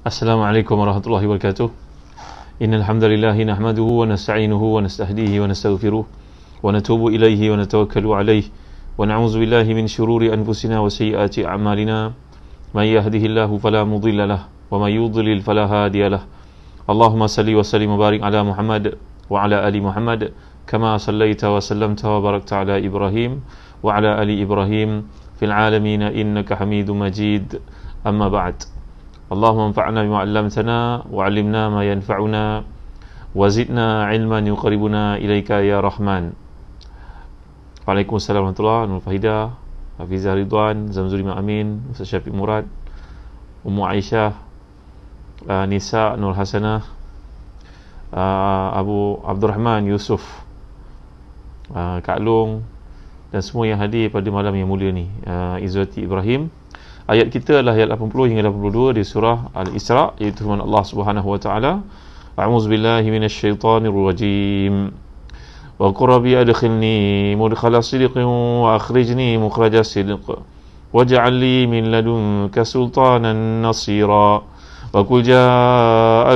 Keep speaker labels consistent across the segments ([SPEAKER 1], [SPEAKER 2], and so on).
[SPEAKER 1] Assalamualaikum warahmatullahi wabarakatuh. Innal hamdalillah nahmaduhu wa nasta'inuhu wa nastahdihi wa nastaghfiruh wa natubu ilaihi wa natawakkalu alaihi wa na'udzu billahi min shururi anfusina wa sayyiati a'malina. May yahdihillahu fala mudilla lahu wa may yudlil fala hadiya lahu. Allahumma salli wa sallim wa barik ala Muhammad wa ala ali Muhammad kama sallaita wa sallamta wa barakta ala Ibrahim wa ala ali Ibrahim fil alamin innaka Hamidum Majid. Amma ba'd. Allahumma anfa'na bima 'allamtana wa 'allimna ma yanfa'una wa zidna 'ilman yuqarribuna ilaika ya Rahman. Waalaikumsalam warahmatullahi wabarakatuh. Nur Fahidah, Hafizah Ridwan, Zamzul Amin, Ustaz Syafiq Murad, Ummu Aisyah, Nisa Nur Hasanah, Abu Abdurrahman Yusuf, Kak Long dan semua yang hadir pada malam yang mulia ni. Izwati Ibrahim. Ayat kita adalah ayat 80 hingga 82 di surah Al-Isra, iaitu firman Allah Subhanahu wa taala, A'udzu billahi minasyaitonir rajim. Wa qur rabbi adkhilni mudkhala sidqin wa akhrijni mukhraja sidq waj'al li min ladunka sultanan nasira. Wa qul jaa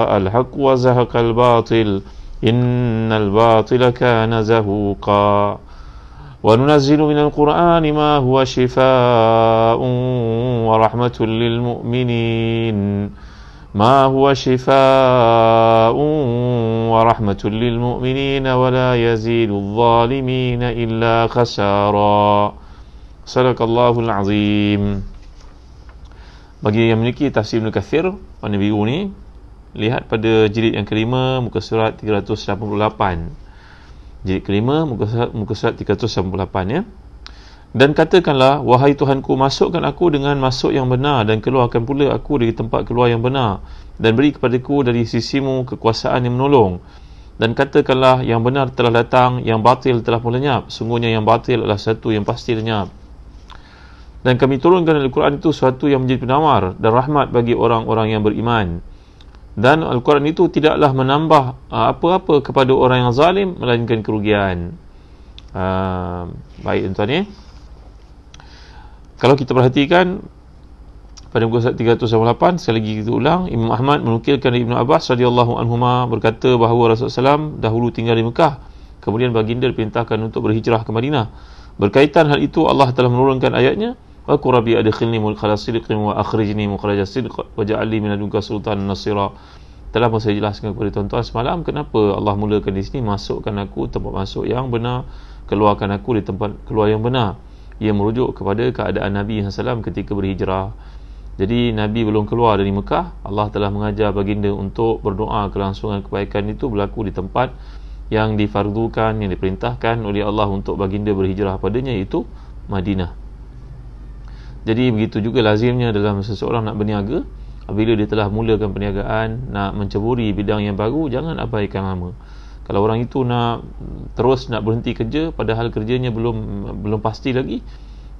[SPEAKER 1] al-haqq wa zahaqa al-batil innal batila kana zahuqa. وَنُنَزِّلُ مِنَ الْقُرْآنِ مَا هُوَ شِفَاءٌ وَرَحْمَةٌ لِلْمُؤْمِنِينَ مَا هُوَ شِفَاءٌ وَرَحْمَةٌ لِلْمُؤْمِنِينَ وَلَا يَزِيدُ الظَّالِمِينَ إِلَّا خَسَارًا. Sadaqallahul Azim. Bagi yang memiliki tafsir Ibn Kathir pada minggu ni, lihat pada jilid yang kelima, muka surat 388. Jilid kelima, muka surat 388 ya. Dan katakanlah, wahai Tuhanku, masukkan aku dengan masuk yang benar dan keluarkan pula aku dari tempat keluar yang benar, dan beri kepadaku dari sisimu kekuasaan yang menolong. Dan katakanlah, yang benar telah datang, yang batil telah melenyap. Sungguhnya yang batil adalah satu yang pasti lenyap. Dan kami turunkan Al-Quran itu suatu yang menjadi penawar dan rahmat bagi orang-orang yang beriman. Dan Al-Quran itu tidaklah menambah apa-apa kepada orang yang zalim melainkan kerugian. Baik tuan-tuan ya. Kalau kita perhatikan pada muka surat 398, sekali lagi kita ulang, Imam Ahmad menukilkan dari Ibnu Abbas radhiyallahu anhuma berkata bahawa Rasulullah SAW dahulu tinggal di Mekah, kemudian baginda diperintahkan untuk berhijrah ke Madinah. Berkaitan hal itu, Allah telah menurunkan ayatnya, wa qur rabbi adkhilni mudkhala sidqin wa akhrijni mukhraja sidq waj'al li min ladunka sultanan nasira. Telah pun saya jelaskan kepada tuan-tuan semalam kenapa Allah mulakan di sini, masukkan aku tempat masuk yang benar, keluarkan aku di tempat keluar yang benar. Ia merujuk kepada keadaan Nabi SAW ketika berhijrah. Jadi Nabi belum keluar dari Mekah, Allah telah mengajar baginda untuk berdoa kelangsungan kebaikan itu berlaku di tempat yang difardukan, yang diperintahkan oleh Allah untuk baginda berhijrah padanya, iaitu Madinah. Jadi begitu juga lazimnya dalam seseorang nak berniaga, apabila dia telah mulakan perniagaan, nak menceburi bidang yang baru, jangan abaikan lama. Kalau orang itu nak berhenti kerja padahal kerjanya belum pasti lagi,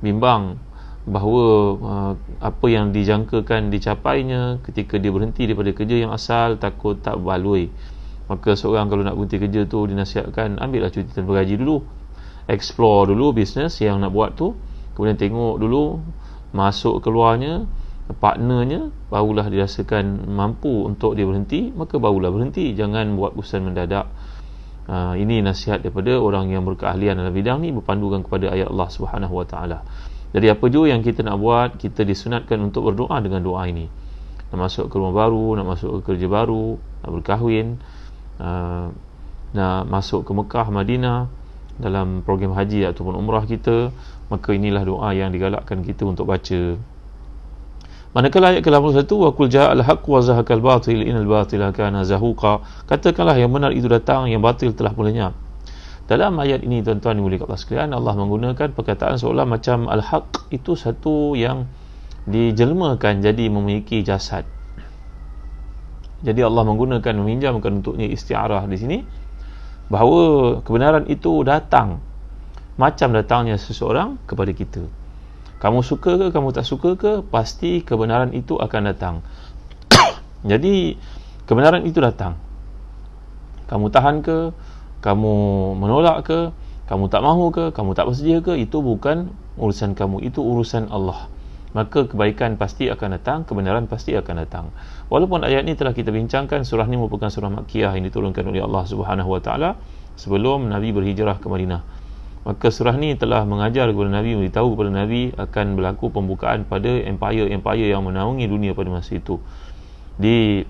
[SPEAKER 1] bimbang bahawa apa yang dijangkakan dicapainya ketika dia berhenti daripada kerja yang asal, takut tak berbaloi. Maka seorang kalau nak berhenti kerja tu dinasihatkan, ambillah cuti tanpa gaji dulu, explore dulu bisnes yang nak buat tu, kemudian tengok dulu masuk keluarnya, partnernya, barulah dirasakan mampu untuk dia berhenti, maka barulah berhenti. Jangan buat keputusan mendadak. Ini nasihat daripada orang yang berkeahlian dalam bidang ni, berpandukan kepada ayat Allah Subhanahu wa taala. Jadi apa jua yang kita nak buat, kita disunatkan untuk berdoa dengan doa ini. Nak masuk ke rumah baru, nak masuk ke kerja baru, nak berkahwin, nak masuk ke Mekah, Madinah, dalam program haji ataupun umrah kita, maka inilah doa yang digalakkan kita untuk baca. Manakala ayat ke-81, wa qul ja'al haqq wa zahaqal batil innal batila kana zahuqa. Katakanlah yang benar itu datang, yang batil telah melenyap. Dalam ayat ini tuan-tuan yang mulia Allah sekalian, Allah menggunakan perkataan seolah macam al-haq itu satu yang dijelmakan jadi memiliki jasad. Jadi Allah menggunakan, meminjamkan untuknya isti'arah di sini, bahawa kebenaran itu datang macam datangnya seseorang kepada kita. Kamu suka ke, kamu tak suka ke, pasti kebenaran itu akan datang. Jadi kebenaran itu datang, kamu tahan ke, kamu menolak ke, kamu tak mahu ke, kamu tak bersedia ke, itu bukan urusan kamu, itu urusan Allah. maka kebaikan pasti akan datang, kebenaran pasti akan datang. Walaupun ayat ini telah kita bincangkan, surah ini merupakan surah Makkiyah yang diturunkan oleh Allah Subhanahu Wa Taala sebelum Nabi berhijrah ke Madinah. Maka surah ini telah mengajar kepada Nabi, memberitahu kepada Nabi akan berlaku pembukaan pada empire-empire yang menaungi dunia pada masa itu. Di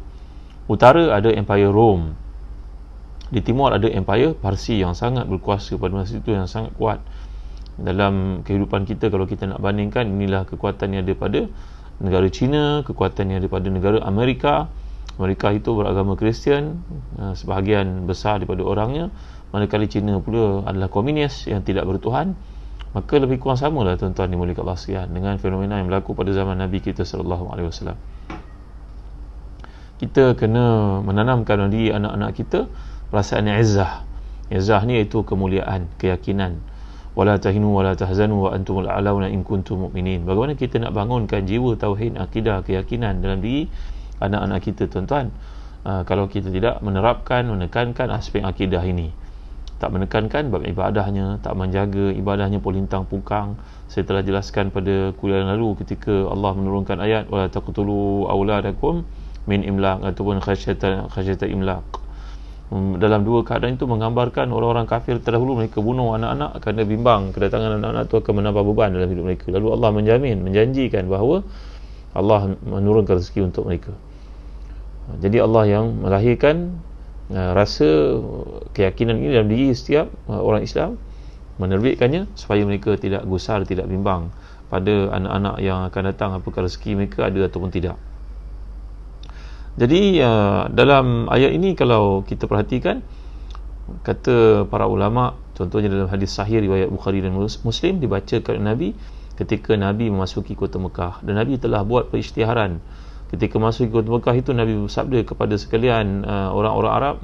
[SPEAKER 1] utara ada empire Rom, di timur ada empire Parsi yang sangat berkuasa pada masa itu, yang sangat kuat. Dalam kehidupan kita, kalau kita nak bandingkan, inilah kekuatan yang ada pada negara China, kekuatan yang ada pada negara Amerika. Amerika itu beragama Kristian, sebahagian besar daripada orangnya, manakala China pula adalah komunis yang tidak bertuhan. Maka lebih kurang samalah tuan-tuan dimuliakan Allah sekalian dengan fenomena yang berlaku pada zaman Nabi kita SAW. Kita kena menanamkan di anak-anak kita perasaan izzah. Izzah ni iaitu kemuliaan, keyakinan. Wala tahinu wala tahzanu wa antumul a'launa in kuntum mu'minin. Bagaimana kita nak bangunkan jiwa tauhid, akidah, keyakinan dalam diri anak-anak kita, tuan-tuan, kalau kita tidak menerapkan, menekankan aspek akidah ini, tak menekankan bab ibadahnya, tak menjaga ibadahnya polintang pukang. Saya telah jelaskan pada kuliah lalu ketika Allah menurunkan ayat wala taqtulu auladakum min imlaq ataupun khasyata imlaq. Dalam dua keadaan itu menggambarkan orang-orang kafir terdahulu, mereka bunuh anak-anak kerana bimbang kedatangan anak-anak itu akan menambah beban dalam hidup mereka. Lalu Allah menjanjikan bahawa Allah menurunkan rezeki untuk mereka. Jadi Allah yang melahirkan rasa keyakinan ini dalam diri setiap orang Islam, menerbitkannya supaya mereka tidak gusar, tidak bimbang pada anak-anak yang akan datang, apakah rezeki mereka ada ataupun tidak. Jadi dalam ayat ini kalau kita perhatikan, kata para ulama, contohnya dalam hadis sahih riwayat Bukhari dan Muslim, dibacakan Nabi ketika Nabi memasuki kota Mekah, dan Nabi telah buat perisytiharan. Ketika masuk ke kota Mekah itu, Nabi bersabda kepada sekalian orang-orang Arab,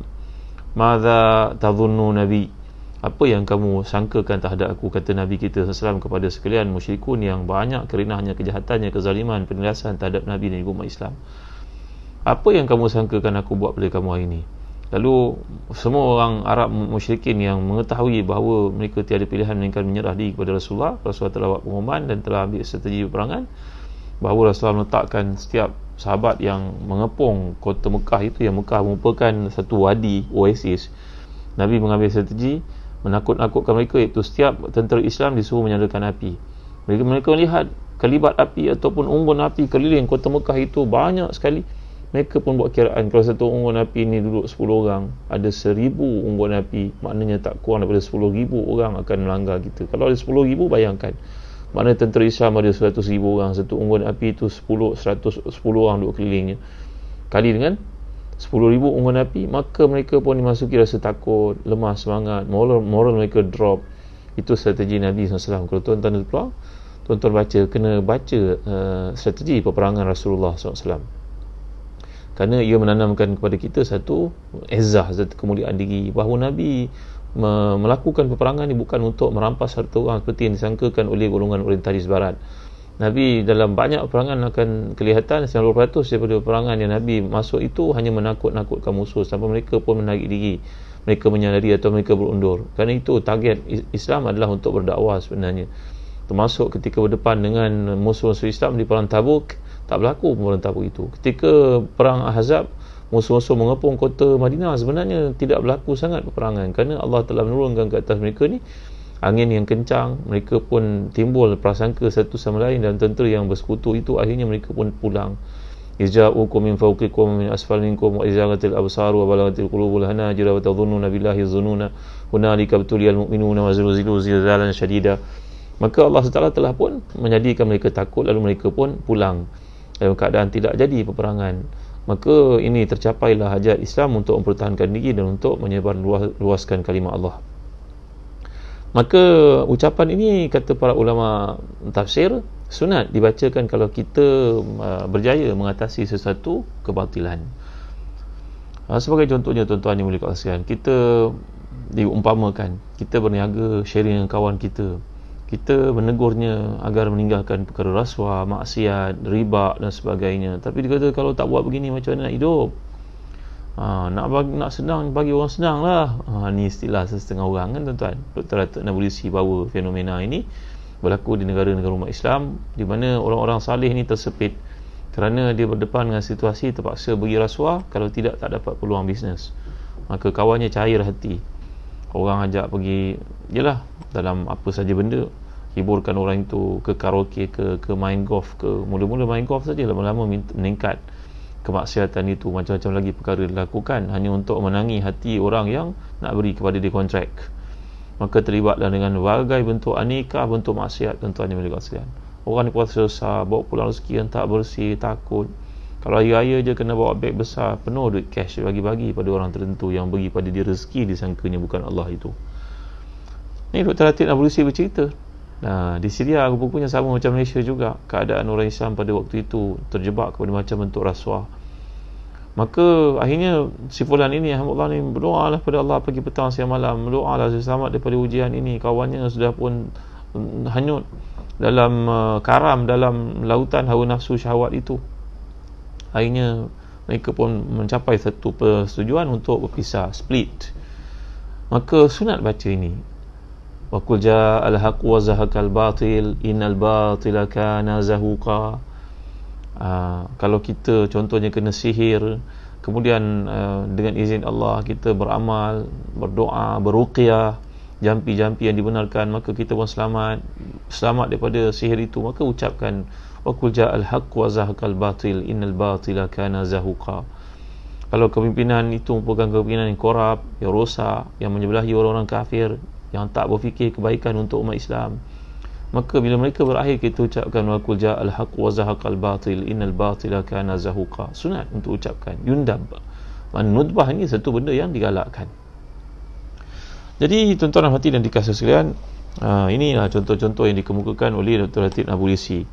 [SPEAKER 1] "Madza tadhunnu Nabi?" Apa yang kamu sangkakan terhadap aku, kata Nabi kita SAW kepada sekalian musyrikun yang banyak kerenahnya, kejahatannya, kezaliman, penindasan terhadap Nabi dan umat Islam. Apa yang kamu sangkakan aku buat pada kamu hari ini? Lalu semua orang Arab musyrikin yang mengetahui bahawa mereka tiada pilihan melainkan menyerah diri kepada Rasulullah telah buat pengumuman dan telah ambil strategi peperangan, bahawa Rasulullah meletakkan setiap sahabat yang mengepung kota Mekah itu, yang Mekah merupakan satu wadi, oasis. Nabi mengambil strategi menakut-nakutkan mereka, iaitu setiap tentera Islam disuruh menyalakan api. Mereka melihat kelibat api ataupun unggun api keliling kota Mekah itu banyak sekali. Mereka pun buat kiraan, kalau satu unggun api ni duduk 10 orang, ada 1000 unggun api, maknanya tak kurang daripada 10,000 orang akan melanggar kita. Kalau ada 10,000, bayangkan, maknanya tentera Islam ada 100,000 orang, satu unggun api itu 10 orang duduk kelilingnya, kali dengan 10,000 unggun api, maka mereka pun dimasuki rasa takut, lemah semangat, moral mereka drop. Itu strategi Nabi SAW. Kalau tuan-tuan keluar, tuan-tuan kena baca strategi peperangan Rasulullah SAW, kerana ia menanamkan kepada kita satu izzah, satu kemuliaan diri, bahawa Nabi melakukan peperangan ini bukan untuk merampas harta orang seperti yang disangkakan oleh golongan orientalis barat. Nabi dalam banyak peperangan akan kelihatan 90% daripada peperangan yang Nabi masuk itu hanya menakut-nakutkan musuh sampai mereka pun menarik diri, mereka menyadari atau mereka berundur. Kerana itu target Islam adalah untuk berdakwah sebenarnya, termasuk ketika berdepan dengan musuh-musuh Islam di perang Tabuk. Tak berlaku perang Tabuk itu. Ketika perang Ahzab, musuh-musuh mengepung kota Madinah, sebenarnya tidak berlaku sangat peperangan, kerana Allah telah menurunkan ke atas mereka ni angin yang kencang. Mereka pun timbul prasangka satu sama lain, dan tentera yang bersekutu itu akhirnya mereka pun pulang. Izja'ukum min fawqikum min asfal minkum wa izaghatil absar wa balaghatil qulubul hanajir wa tadhunnuna billahi dhununa hunalika ibtuliyal mu'minuna wa zulzilu zilzalan syadida. Maka Allah SWT telah pun menjadikan mereka takut, lalu mereka pun pulang dalam keadaan tidak jadi peperangan. Maka ini tercapailah hajat Islam untuk mempertahankan diri dan untuk menyebar luaskan kalimah Allah. Maka ucapan ini, kata para ulama tafsir, sunat dibacakan kalau kita berjaya mengatasi sesuatu kebatilan. Sebagai contohnya, tuan-tuan yang mulia sekalian, kita diumpamakan kita berniaga sharing dengan kawan kita, kita menegurnya agar meninggalkan perkara rasuah, maksiat, riba dan sebagainya. Tapi dia kata, kalau tak buat begini macam mana nak hidup? Nak senang, bagi orang senang lah. Ni istilah setengah orang kan, tuan-tuan. Dr. Atuk Nabulisi bawa fenomena ini berlaku di negara-negara umat Islam di mana orang-orang salih ni tersepit kerana dia berdepan dengan situasi terpaksa bagi rasuah, kalau tidak tak dapat peluang bisnes, maka kawannya cair hati, orang ajak pergi jelah dalam apa saja benda, hiburkan orang itu ke karaoke, ke main golf, mula-mula main golf saja, lama-lama meningkat kemaksiatan itu, macam-macam lagi perkara dilakukan hanya untuk menangi hati orang yang nak beri kepada dia kontrak. Maka terlibatlah dengan berbagai bentuk aneka bentuk maksiat, tuan-tuan yang berlibat sekalian. Orang ni puasa susah, bawa pulang rezeki yang tak bersih, takut kalau hari raya je kena bawa beg besar penuh duit cash, bagi-bagi pada orang tertentu yang bagi pada dia rezeki, disangkanya bukan Allah itu. Ni Dr. Latif Nabulusi bercerita, di Syria rupanya sama macam Malaysia juga, keadaan orang Islam pada waktu itu terjebak kepada macam bentuk rasuah. Maka akhirnya si fulan ini, alhamdulillah ni, berdoalah pada Allah pagi petang siang malam, berdoalah selamat daripada ujian ini. Kawannya sudah pun hanyut dalam karam dalam lautan hawa nafsu syahwat itu. Akhirnya mereka pun mencapai satu persetujuan untuk berpisah, split. Maka sunat baca ini, wa qul ja'al haqq wa zahaqal batil innal batila kana zahuqa. Kalau kita contohnya kena sihir, kemudian dengan izin Allah kita beramal, berdoa, beruqyah, jampi-jampi yang dibenarkan, maka kita pun selamat daripada sihir itu. Maka ucapkan wa qul ja'al haqq wa zahaqal batil innal batila kana zahuqa. Kalau kepimpinan itu merupakan kepimpinan yang korup, yang rosak, yang menyebelahi orang-orang kafir, yang tak berfikir kebaikan untuk umat Islam, maka bila mereka berakhir kita ucapkan wa qul ja'al haqq wa zahaqal batil innal batila kana zahuqa. Sunat untuk ucapkan, yundab. Nudbah ini satu benda yang digalakkan. Jadi tuan-tuan dan hati dan dikasih sekalian, inilah contoh-contoh yang dikemukakan oleh Dr. Latif Nabulusi.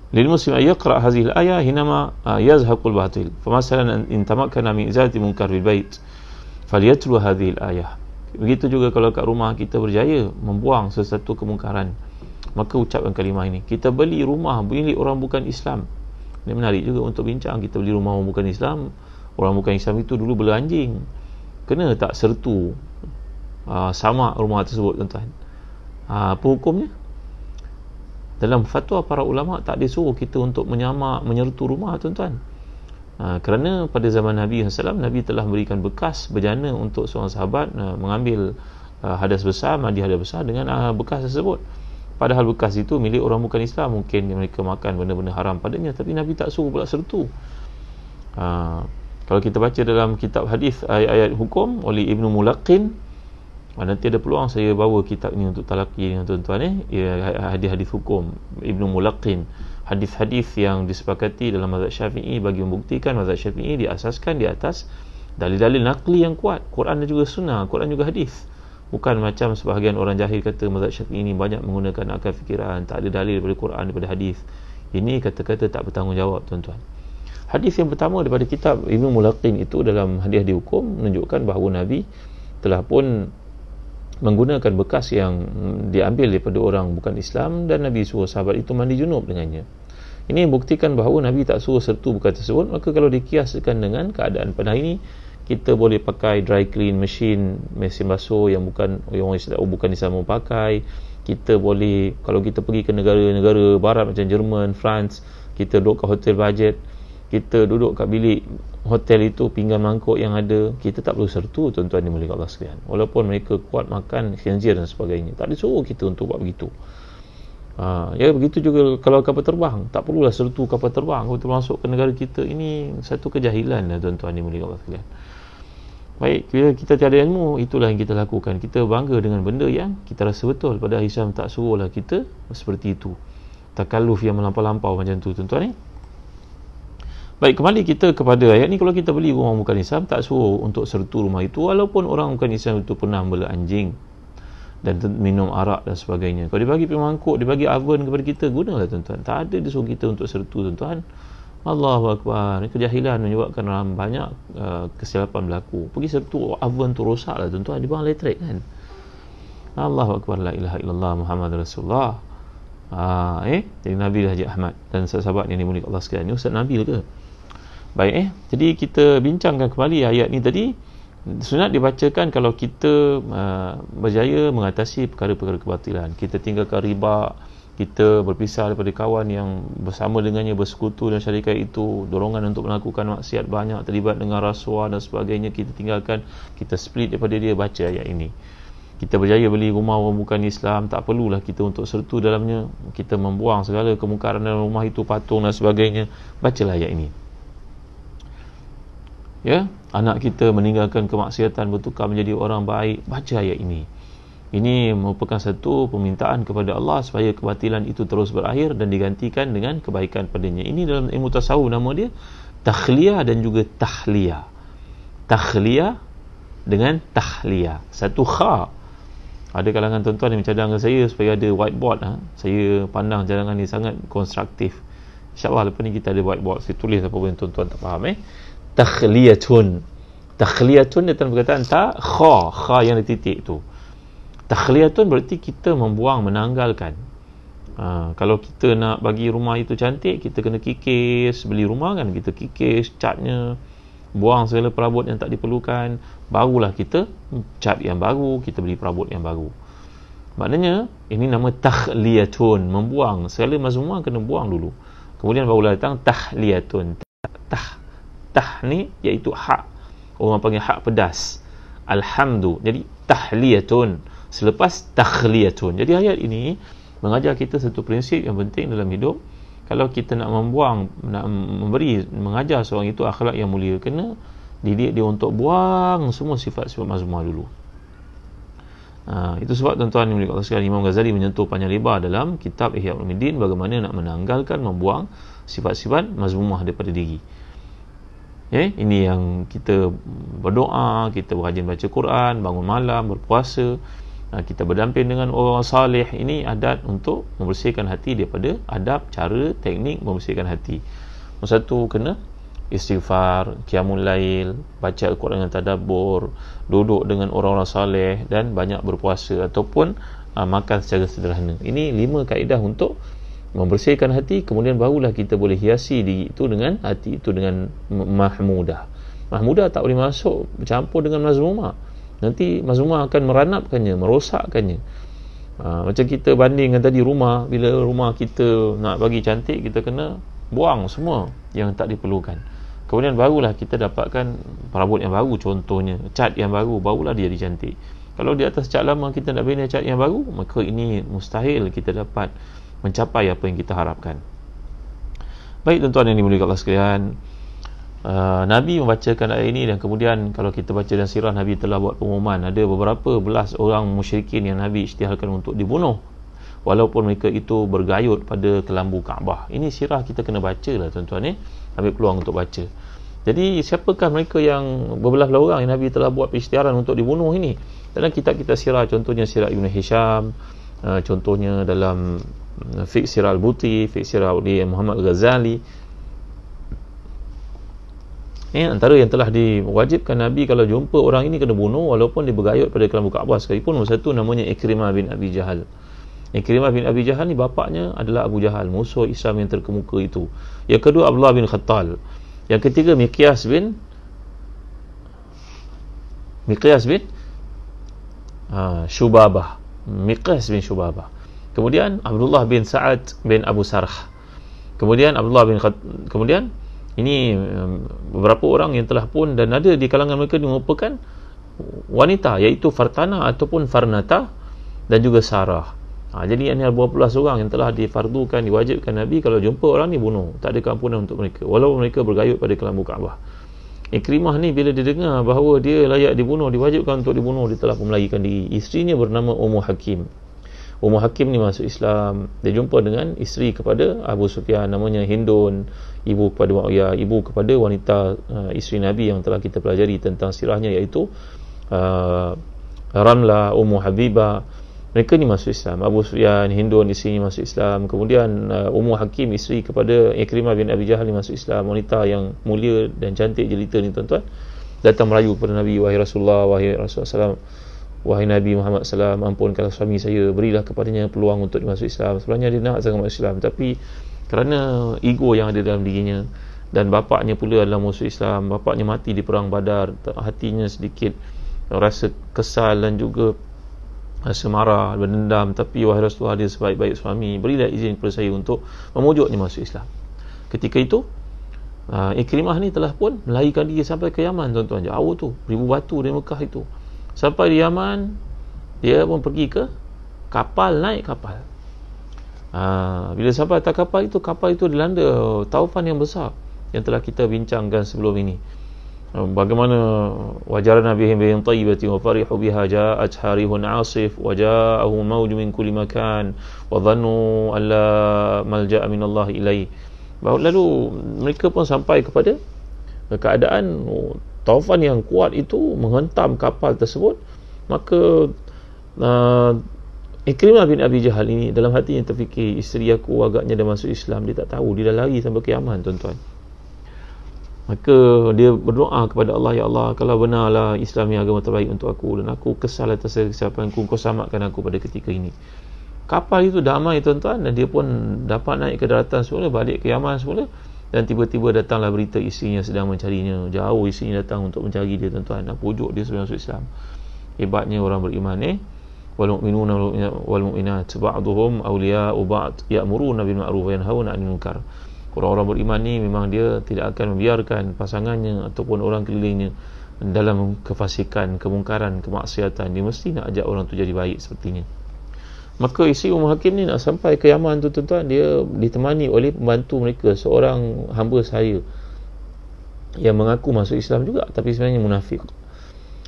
[SPEAKER 1] Lil muslim yaqra hadhihi al-ayah hinama yazhaqul batil. Famasalan in tamakkana min izalati munkar bil bait falyatlu hadhihi al-ayah. Begitu juga kalau kat rumah kita berjaya membuang sesuatu kemungkaran, maka ucapkan kalimah ini. Kita beli rumah milik orang bukan Islam. Ini menarik juga untuk bincang. Kita beli rumah orang bukan Islam. Orang bukan Islam itu dulu bela anjing, kena tak sertu sama rumah tersebut, tuan-tuan. Apa hukumnya? Dalam fatwa para ulama tak disuruh kita untuk menyertu rumah, tuan-tuan. Kerana pada zaman Nabi SAW, Nabi telah berikan bekas berjana untuk seorang sahabat mengambil hadas besar, mandi hadas besar dengan bekas tersebut. Padahal bekas itu milik orang bukan Islam, mungkin mereka makan benda-benda haram padanya, tapi Nabi tak suruh pula sertu. Kalau kita baca dalam kitab hadis ayat-ayat hukum oleh Ibnu Mulaqqin, nanti ada peluang saya bawa kitab ini untuk talaqi dengan tuan-tuan, hadis-hadis hukum Ibnu Mulaqqin, hadis-hadis yang disepakati dalam mazhab Syafi'i bagi membuktikan mazhab Syafi'i diasaskan di atas dalil-dalil naqli yang kuat, Quran dan juga sunnah, Quran juga hadis. Bukan macam sebahagian orang jahil kata mazhab Syafi'i ini banyak menggunakan akal fikiran, tak ada dalil daripada Quran, daripada hadis. Ini kata-kata tak bertanggungjawab, tuan-tuan. Hadis yang pertama daripada kitab Ibnu Mulaqqin itu dalam hadis-hadis hukum menunjukkan bahawa Nabi telah pun menggunakan bekas yang diambil daripada orang bukan Islam, dan Nabi suruh sahabat itu mandi junub dengannya. Ini membuktikan bahawa Nabi tak suruh sertu bekas tersebut. Maka kalau dikiaskan dengan keadaan pada hari ini, kita boleh pakai dry clean mesin basuh yang bukan Islam pakai. Kita boleh, kalau kita pergi ke negara-negara barat macam Jerman, France, kita duduk kat hotel budget, kita duduk kat bilik hotel itu, pinggan mangkuk yang ada, kita tak perlu sertu, tuan-tuan dimulai Allah sekalian. Walaupun mereka kuat makan khinzir dan sebagainya, tak disuruh kita untuk buat begitu. Ya, begitu juga kalau kapal terbang, tak perlulah sertu kapal terbang. Kalau kita masuk ke negara kita, ini satu kejahilan, tuan-tuan dimulai Allah sekalian. Baik, bila kita tiada ilmu, itulah yang kita lakukan. Kita bangga dengan benda yang kita rasa betul, padahal Islam tak suruhlah kita seperti itu. Takalluf yang melampau-lampau macam tu, tuan-tuan. Baik, kembali kita kepada ayat ni. Kalau kita beli rumah bukan Islam, tak suruh untuk sertu rumah itu, walaupun orang bukan Islam itu pernah bela anjing dan minum arak dan sebagainya. Kalau dibagi pemangkuk, dibagi oven kepada kita, gunalah, tuan-tuan. Tak ada disuruh kita untuk sertu, tuan-tuan. Allahu Akbar. Ini kejahilan menyebabkan banyak kesilapan berlaku. Pergi sertu oven tu rosak lah, tuan-tuan, di bawah elektrik kan. Allahu Akbar, la ilaha illallah Muhammad Rasulullah. Jadi Nabi Haji Ahmad dan sahabat yang dimuliakan Allah sekalian. Ini Ustaz Nabil ke? Baik, jadi kita bincangkan kembali ayat ni tadi. Sunat dibacakan kalau kita berjaya mengatasi perkara-perkara kebatilan. Kita tinggalkan riba, kita berpisah daripada kawan yang bersama dengannya bersekutu dan syarikat itu, dorongan untuk melakukan maksiat banyak, terlibat dengan rasuah dan sebagainya, kita tinggalkan, kita split daripada dia. Baca ayat ini. Kita berjaya beli rumah orang bukan Islam, tak perlulah kita untuk sertu dalamnya, kita membuang segala kemungkaran dalam rumah itu, patung dan sebagainya. Bacalah ayat ini. Ya, anak kita meninggalkan kemaksiatan, bertukar menjadi orang baik, baca ayat ini. Ini merupakan satu permintaan kepada Allah supaya kebatilan itu terus berakhir dan digantikan dengan kebaikan padanya. Ini dalam ilmu tasawuf nama dia takhliyah dan juga tahliyah. Takhliyah dengan tahliyah. Satu kha. Ada kalangan tuan-tuan yang mencadangkan saya supaya ada whiteboard. Saya pandang cadangan ni sangat konstruktif. InsyaAllah lepas ni kita ada whiteboard. Saya tulis apa pun yang tuan-tuan tak faham. Takhliyatun. Takhliyatun dia dalam perkataan ta, kha yang ada titik tu. Takhliyatun berarti kita membuang, menanggalkan. Kalau kita nak bagi rumah itu cantik, kita kena kikis. Beli rumah kan, kita kikis catnya, buang segala perabot yang tak diperlukan, barulah kita cat yang baru, kita beli perabot yang baru. Maknanya ini nama takhliyatun, membuang segala mazmumah, kena buang dulu, kemudian barulah datang tahliyatun. Tah ni iaitu hak, orang panggil hak pedas, alhamdu. Jadi tahliyatun selepas takhliyatun. Jadi ayat ini mengajar kita satu prinsip yang penting dalam hidup. Kalau kita nak membuang, nak memberi, mengajar seorang itu akhlak yang mulia, kena didik dia untuk buang semua sifat-sifat mazmumah dulu. Itu sebab tuan-tuan yang mulia Allah sekalian, Imam Ghazali menyentuh panjang lebar dalam kitab Ihya Ulumuddin bagaimana nak menanggalkan, membuang sifat-sifat mazmumah daripada diri. Ini yang kita berdoa, kita berrajin baca Quran, bangun malam, berpuasa, kita berdamping dengan orang salih. Ini adat untuk membersihkan hati daripada adab, cara, teknik membersihkan hati. Nombor satu, kena istighfar, qiyamul lail, baca Al-Quran dengan tadabbur, duduk dengan orang-orang salih, dan banyak berpuasa ataupun makan secara sederhana. Ini 5 kaedah untuk membersihkan hati. Kemudian barulah kita boleh hiasi diri itu dengan hati itu dengan mahmudah. Mahmudah tak boleh masuk bercampur dengan mazmumah. Nanti mazmumah akan meranapkannya, merosakkannya. Macam kita bandingkan tadi rumah, bila rumah kita nak bagi cantik, kita kena buang semua yang tak diperlukan. Kemudian barulah kita dapatkan perabot yang baru, contohnya cat yang baru, barulah dia dicantik. Kalau di atas cat lama kita nak bina cat yang baru, maka ini mustahil kita dapat mencapai apa yang kita harapkan. Baik tuan-tuan yang dimuliakan Allah sekalian, Nabi membacakan ayat ini, dan kemudian kalau kita baca dalam sirah, Nabi telah buat pengumuman ada beberapa belas orang musyrikin yang Nabi isytiharkan untuk dibunuh walaupun mereka itu bergayut pada kelambu Kaabah. Ini sirah kita kena baca lah tuan-tuan. Ambil peluang untuk baca. Jadi siapakah mereka yang berbelah-belah orang yang Nabi telah buat isytiharan untuk dibunuh ini? Dalam kitab-kitab sirah, contohnya sirah Ibn Hisham, contohnya dalam Fiqh Sirah Al-Buti, Fiqh Sirah Muhammad Al-Ghazali. Antara yang telah diwajibkan Nabi kalau jumpa orang ini kena bunuh walaupun dia bergayut pada kelambu Kaabah sekalipun. Nombor satu namanya Ikrimah bin Abi Jahal. Ikrimah bin Abi Jahal ni bapaknya adalah Abu Jahal, musuh Islam yang terkemuka itu. Yang kedua Abdullah bin Khattal. Yang ketiga Miqyas bin Syubabah. Miqyas bin Syubabah. Kemudian Abdullah bin Sa'ad bin Abu Sarh. Kemudian kemudian ini beberapa orang yang telah pun, dan ada di kalangan mereka merupakan wanita, iaitu Fartana ataupun Farnata dan juga Sarah. Jadi ini ada 12 orang yang telah difardukan, diwajibkan Nabi kalau jumpa orang ni bunuh, tak ada keampunan untuk mereka walaupun mereka bergayut pada kelambu Kaabah. Ikrimah ni bila dia dengar bahawa dia layak dibunuh, diwajibkan untuk dibunuh, dia telah pun melarikan diri. Isterinya bernama Ummu Hakim. Ummu Hakim ni masuk Islam. Dia jumpa dengan isteri kepada Abu Sufyan, namanya Hindun, ibu kepada Muawiyah, ibu kepada wanita isteri Nabi yang telah kita pelajari tentang sirahnya, iaitu Ramlah, Ummu Habibah. Mereka ni masuk Islam. Abu Sufyan, Hindun isterinya masuk Islam. Kemudian Ummu Hakim, isteri kepada Ikrimah bin Abi Jahal ni masuk Islam. Wanita yang mulia dan cantik jelita ni tuan-tuan, datang merayu kepada Nabi, wahai Rasulullah, wahai Rasulullah SAW, wahai Nabi Muhammad SAW, ampunkanlah suami saya, berilah kepadanya peluang untuk masuk Islam. Sebenarnya dia nak sangat masuk Islam, tapi kerana ego yang ada dalam dirinya, dan bapaknya pula adalah musuh Islam, bapaknya mati di perang Badar, hatinya sedikit rasa kesal dan juga rasa marah, berdendam. Tapi wahai Rasulullah, dia sebaik-baik suami, berilah izin kepada saya untuk memujuknya masuk Islam. Ketika itu Ikrimah ni telah pun melarikan diri sampai ke Yaman, tuan-tuan. Jauh tu, 1000 batu dari Mekah itu. Sampai di Yaman, dia pun pergi ke kapal, naik kapal. Bila sampai atas kapal itu dilanda taufan yang besar yang telah kita bincangkan sebelum ini. Bagaimana wajarna bihim bihim tayyibatin wa farihu biha ja'at harihun 'asif wa ja'ahu mawj min kulli makan wa dhannu alla malja'a min Allah ilaihi. Lalu mereka pun sampai kepada keadaan taufan yang kuat itu menghentam kapal tersebut. Maka Ikrimah bin Abi Jahal ini dalam hatinya terfikir, isteri aku agaknya dah masuk Islam, dia tak tahu, dia dah lari sampai ke Yaman, tuan-tuan. Maka dia berdoa kepada Allah, ya Allah, kalau benarlah Islam ni agama terbaik untuk aku dan aku kesal atas kesilapanku, kau selamatkan aku pada ketika ini. Kapal itu damai, tuan-tuan, dan dia pun dapat naik ke daratan semula, balik ke Yaman semula. Dan tiba-tiba datanglah berita isterinya sedang mencarinya. Jauh isterinya datang untuk mencari dia, tuan-tuan, dan pujuk dia supaya masuk Islam. Hebatnya orang beriman wal mu'minuna wal mu'minat ba'dhum awliya'u ba'd ya'muruna bil ma'ruf wa yanhauna 'anil munkar. Orang-orang beriman ni memang dia tidak akan membiarkan pasangannya ataupun orang kelilingnya dalam kefasikan, kemungkaran, kemaksiatan. Dia mesti nak ajak orang tu jadi baik sepertinya. Maka isteri Ummul Hakim ni nak sampai ke Yaman tu, tuan-tuan, dia ditemani oleh pembantu mereka, seorang hamba saya yang mengaku masuk Islam juga tapi sebenarnya munafik.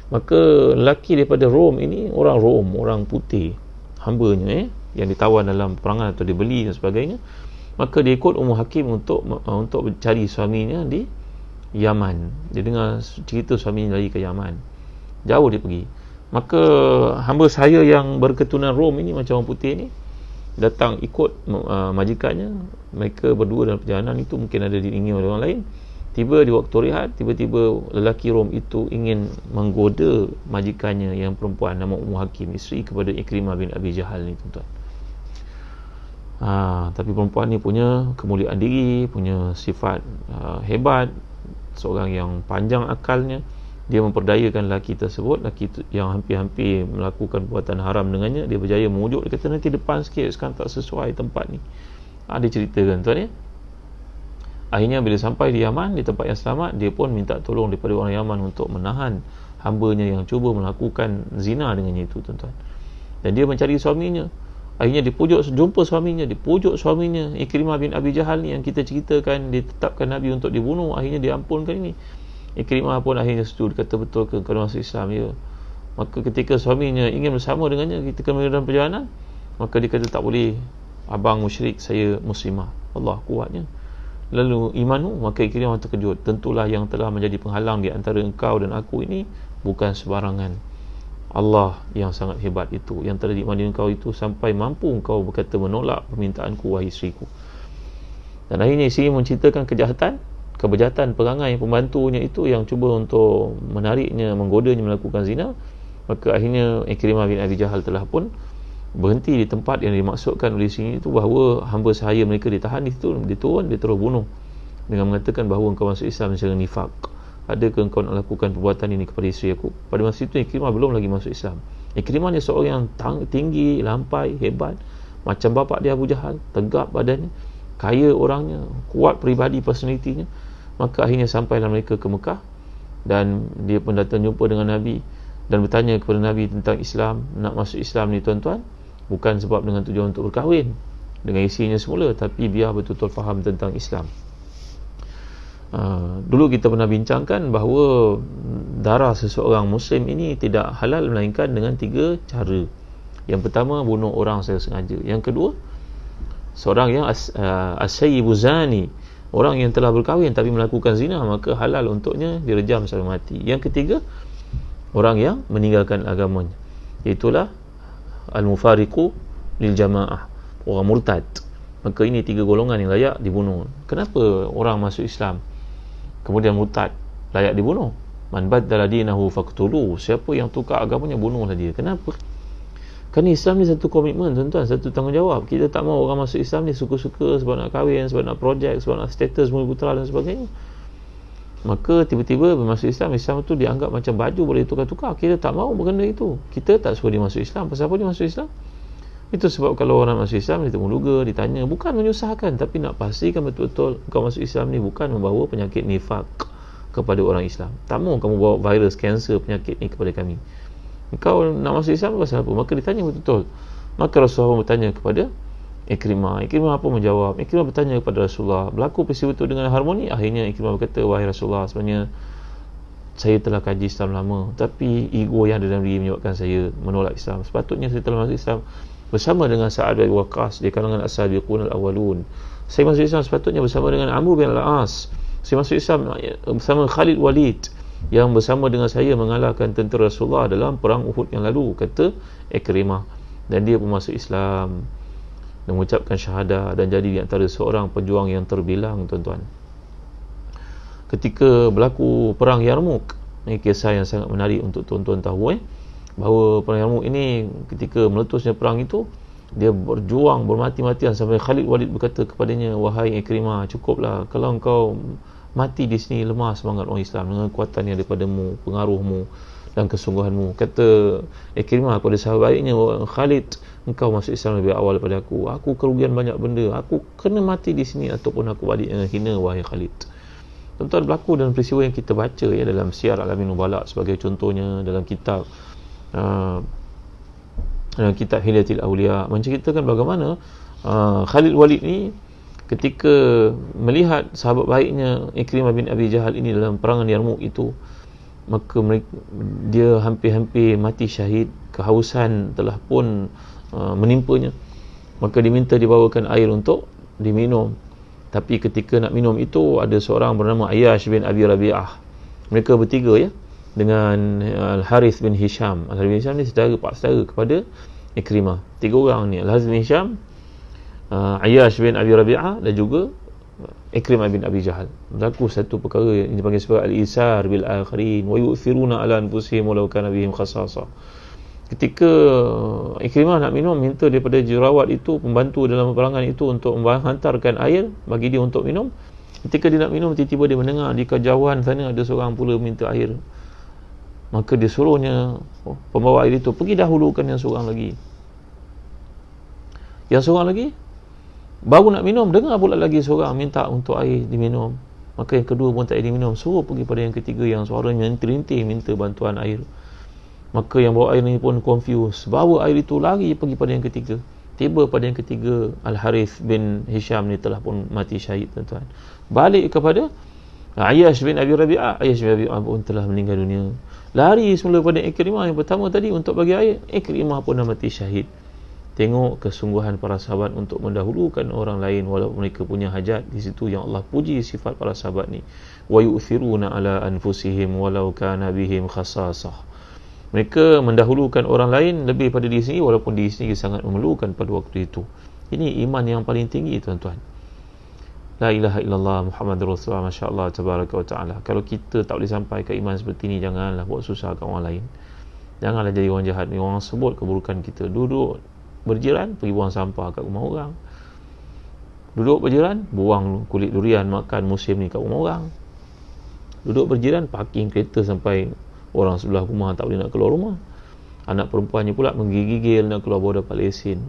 [SPEAKER 1] Maka lelaki daripada Rom ini, orang Rom, orang putih, hambanya yang ditawan dalam peperangan atau dibeli dan sebagainya. Maka dia ikut Ummul Hakim untuk cari suaminya di Yaman. Dia dengar cerita suaminya lari ke Yaman, jauh dia pergi. Maka hamba saya yang berketurunan Rom ini, macam orang putih ni, datang ikut majikannya. Mereka berdua dalam perjalanan itu, mungkin ada diiringi oleh orang lain. Tiba di waktu rehat, tiba-tiba lelaki Rom itu ingin menggoda majikannya yang perempuan nama Ummul Hakim, isteri kepada Ikrimah bin Abi Jahal ni, tuan-tuan. Tapi perempuan ni punya kemuliaan diri, punya sifat hebat, seorang yang panjang akalnya. Dia memperdayakan lelaki tersebut, lelaki yang hampir-hampir melakukan perbuatan haram dengannya. Dia berjaya memujuk. Dia kata, nanti depan sikit, sekarang tak sesuai tempat ni. Dia ceritakan, tuan ya. Akhirnya bila sampai di Yaman, di tempat yang selamat, dia pun minta tolong daripada orang Yaman untuk menahan hambanya yang cuba melakukan zina dengannya itu, tuan-tuan. Dan dia mencari suaminya. Akhirnya jumpa suaminya, dipujuk suaminya, Ikrimah bin Abi Jahal ni yang kita ceritakan, ditetapkan Nabi untuk dibunuh. Akhirnya diampunkan ini. Ikrimah pun akhirnya setuju, kata betul ke kau masuk Islam, ya. Maka ketika suaminya ingin bersama dengannya ketika dalam perjalanan, maka dia kata, tak boleh, abang musyrik, saya muslimah. Allah kuatnya. Lalu imanu, maka Ikrimah terkejut. Tentulah yang telah menjadi penghalang di antara engkau dan aku ini bukan sebarangan. Allah yang sangat hebat itu, yang telah diimani engkau itu sampai mampu engkau berkata menolak permintaanku, wahai isteriku. Dan akhirnya isteri menceritakan kebejahatan perangai pembantunya itu yang cuba untuk menariknya, menggodanya melakukan zina. Maka akhirnya Ikrimah bin Abi Jahal telah pun berhenti di tempat yang dimaksudkan oleh sini itu, bahawa hamba sahaya mereka ditahan di situ, dia terus bunuh dengan mengatakan bahawa engkau masuk Islam secara nifak. Adakah engkau nak lakukan perbuatan ini kepada isteri aku? Pada masa itu Ikrimah belum lagi masuk Islam. Ikrimah ni seorang yang tinggi, lampai, hebat, macam bapak dia Abu Jahal, tegap badannya, kaya orangnya, kuat peribadi, personalitinya. Maka akhirnya sampailah mereka ke Mekah, dan dia pun datang jumpa dengan Nabi dan bertanya kepada Nabi tentang Islam. Nak masuk Islam ni, tuan-tuan, bukan sebab dengan tujuan untuk berkahwin dengan isterinya semula, tapi biar betul-betul faham tentang Islam. Dulu kita pernah bincangkan bahawa darah seseorang Muslim ini tidak halal melainkan dengan 3 cara. Yang pertama, bunuh orang secara sengaja. Yang kedua, seorang yang as-sayyibu zani, orang yang telah berkahwin tapi melakukan zina, maka halal untuknya direjam sampai mati. Yang ketiga, orang yang meninggalkan agamanya, iaitulah al-mufariqu lil jamaah, orang murtad. Maka ini 3 golongan yang layak dibunuh. Kenapa orang masuk Islam kemudian murtad layak dibunuh? Man baddala dinahu faqtulu, siapa yang tukar agamanya, bunuhlah dia. Kenapa? Kerana Islam ni satu komitmen, tuan-tuan, satu tanggungjawab. Kita tak mahu orang masuk Islam ni suka-suka sebab nak kahwin, sebab nak projek, sebab nak status mulia putera dan sebagainya. Maka tiba-tiba bermasuk Islam, Islam tu dianggap macam baju boleh tukar-tukar. Kita tak mahu benda itu. Kita tak suruh dia masuk Islam. Pasal apa dia masuk Islam? Itu sebab kalau orang masuk Islam, dia tengok ditanya, bukan menyusahkan, tapi nak pastikan betul-betul kau masuk Islam ni bukan membawa penyakit nifaq kepada orang Islam. Tak mahu kamu bawa virus, kanser, penyakit ni kepada kami. Kau nak masuk Islam pasal apa? Maka ditanya betul-betul. Maka Rasulullah bertanya kepada Ikrimah. Ikrimah apa menjawab? Ikrimah bertanya kepada Rasulullah, berlaku peristiwa itu dengan harmoni? Akhirnya Ikrimah berkata, wahai Rasulullah, sebenarnya saya telah kaji Islam lama, tapi ego yang ada dalam diri menyebabkan saya menolak Islam. Sepatutnya saya telah masuk Islam bersama dengan Sa'ad bin Waqqas di kalangan as-sabiqun al-awwalun. Saya masuk Islam sepatutnya bersama dengan Amr bin al-As. Saya masuk Islam bersama Khalid Walid yang bersama dengan saya mengalahkan tentera Rasulullah dalam perang Uhud yang lalu, kata Ikrimah. Dan dia pun masuk Islam dan mengucapkan syahadah dan jadi di antara seorang pejuang yang terbilang, tuan-tuan. Ketika berlaku perang Yarmouk, ini kisah yang sangat menarik untuk tuan-tuan tahu, bahawa perang Yarmouk ini, ketika meletusnya perang itu, dia berjuang bermati-matian sampai Khalid Walid berkata kepadanya, wahai Ikrimah, cukuplah, kalau engkau mati di sini, lemah semangat orang Islam dengan kekuatan yang daripadamu, pengaruhmu dan kesungguhanmu. Kata Ikrimah kepada sahabatnya, Khalid, engkau masuk Islam lebih awal daripada aku kerugian banyak benda, aku kena mati di sini ataupun aku balik dengan hina, wahai Khalid. Tuan-tuan, berlaku dalam peristiwa yang kita baca dalam Syiar Alamin Nubala sebagai contohnya, dalam kitab kitab Hilyatul Awliya, menceritakan bagaimana Khalid Walid ni ketika melihat sahabat baiknya Ikrimah bin Abi Jahal ini dalam perangan Yarmouk itu, maka dia hampir-hampir mati syahid, kehausan telah pun menimpanya. Maka diminta dibawakan air untuk diminum. Tapi ketika nak minum itu, ada seorang bernama Ayyash bin Abi Rabi'ah. Mereka bertiga dengan Al-Harith bin Hisham. Al-Harith bin Hisham ni pak saudara kepada Ikrimah. 3 orang ni, Al-Harith bin Hisham, Ayyash bin Abi Rabi'ah dan juga Ikrimah bin Abi Jahal. Berlaku satu perkara yang dipanggil sebagai al-isar bil akhirin wa yu'thiruna ala anfusihim walau kana bihim khasasah. Ketika Ikrimah nak minum, minta daripada jurawat itu, pembantu dalam peperangan itu, untuk menghantarkan air bagi dia untuk minum. Ketika dia nak minum, tiba-tiba dia mendengar di kejauhan sana ada seorang pula minta air. Maka dia suruhnya pembawa air itu, pergi dahulukan yang seorang lagi. Yang seorang lagi baru nak minum, dengar pula lagi seorang minta untuk air diminum. Maka yang kedua pun tak ada diminum, suruh pergi pada yang ketiga yang suaranya terintih minta bantuan air. Maka yang bawa air ni pun confused, bawa air itu lari pergi pada yang ketiga. Tiba pada yang ketiga, Al-Harith bin Hisham ni telah pun mati syahid, tuan-tuan. Balik kepada Ayyash bin Abi Rabi'ah, Ayyash bin Abi Rabi'ah pun telah meninggal dunia. Lari semula pada Ikrimah yang pertama tadi untuk bagi air, Ikrimah pun dah mati syahid. Tengok kesungguhan para sahabat untuk mendahulukan orang lain walaupun mereka punya hajat. Di situ yang Allah puji sifat para sahabat ni, wa yu'thiruna ala anfusihim walau kana bihim khasasah. Mereka mendahulukan orang lain lebih pada diri sendiri walaupun diri sendiri sangat memerlukan pada waktu itu. Ini iman yang paling tinggi, tuan-tuan. La ilaha illallah Muhammadur Rasulullah, masya-Allah tabaraka wa taala. Kalau kita tak boleh sampai ke iman seperti ini, janganlah buat susah kat orang lain. Janganlah jadi orang jahat ni, orang sebut keburukan kita. Duduk berjiran, pergi buang sampah kat rumah orang. Duduk berjiran, buang kulit durian makan musim ni kat rumah orang. Duduk berjiran, parking kereta sampai orang sebelah rumah tak boleh nak keluar rumah. Anak perempuannya pula menggigil nak keluar baru dapat lesen.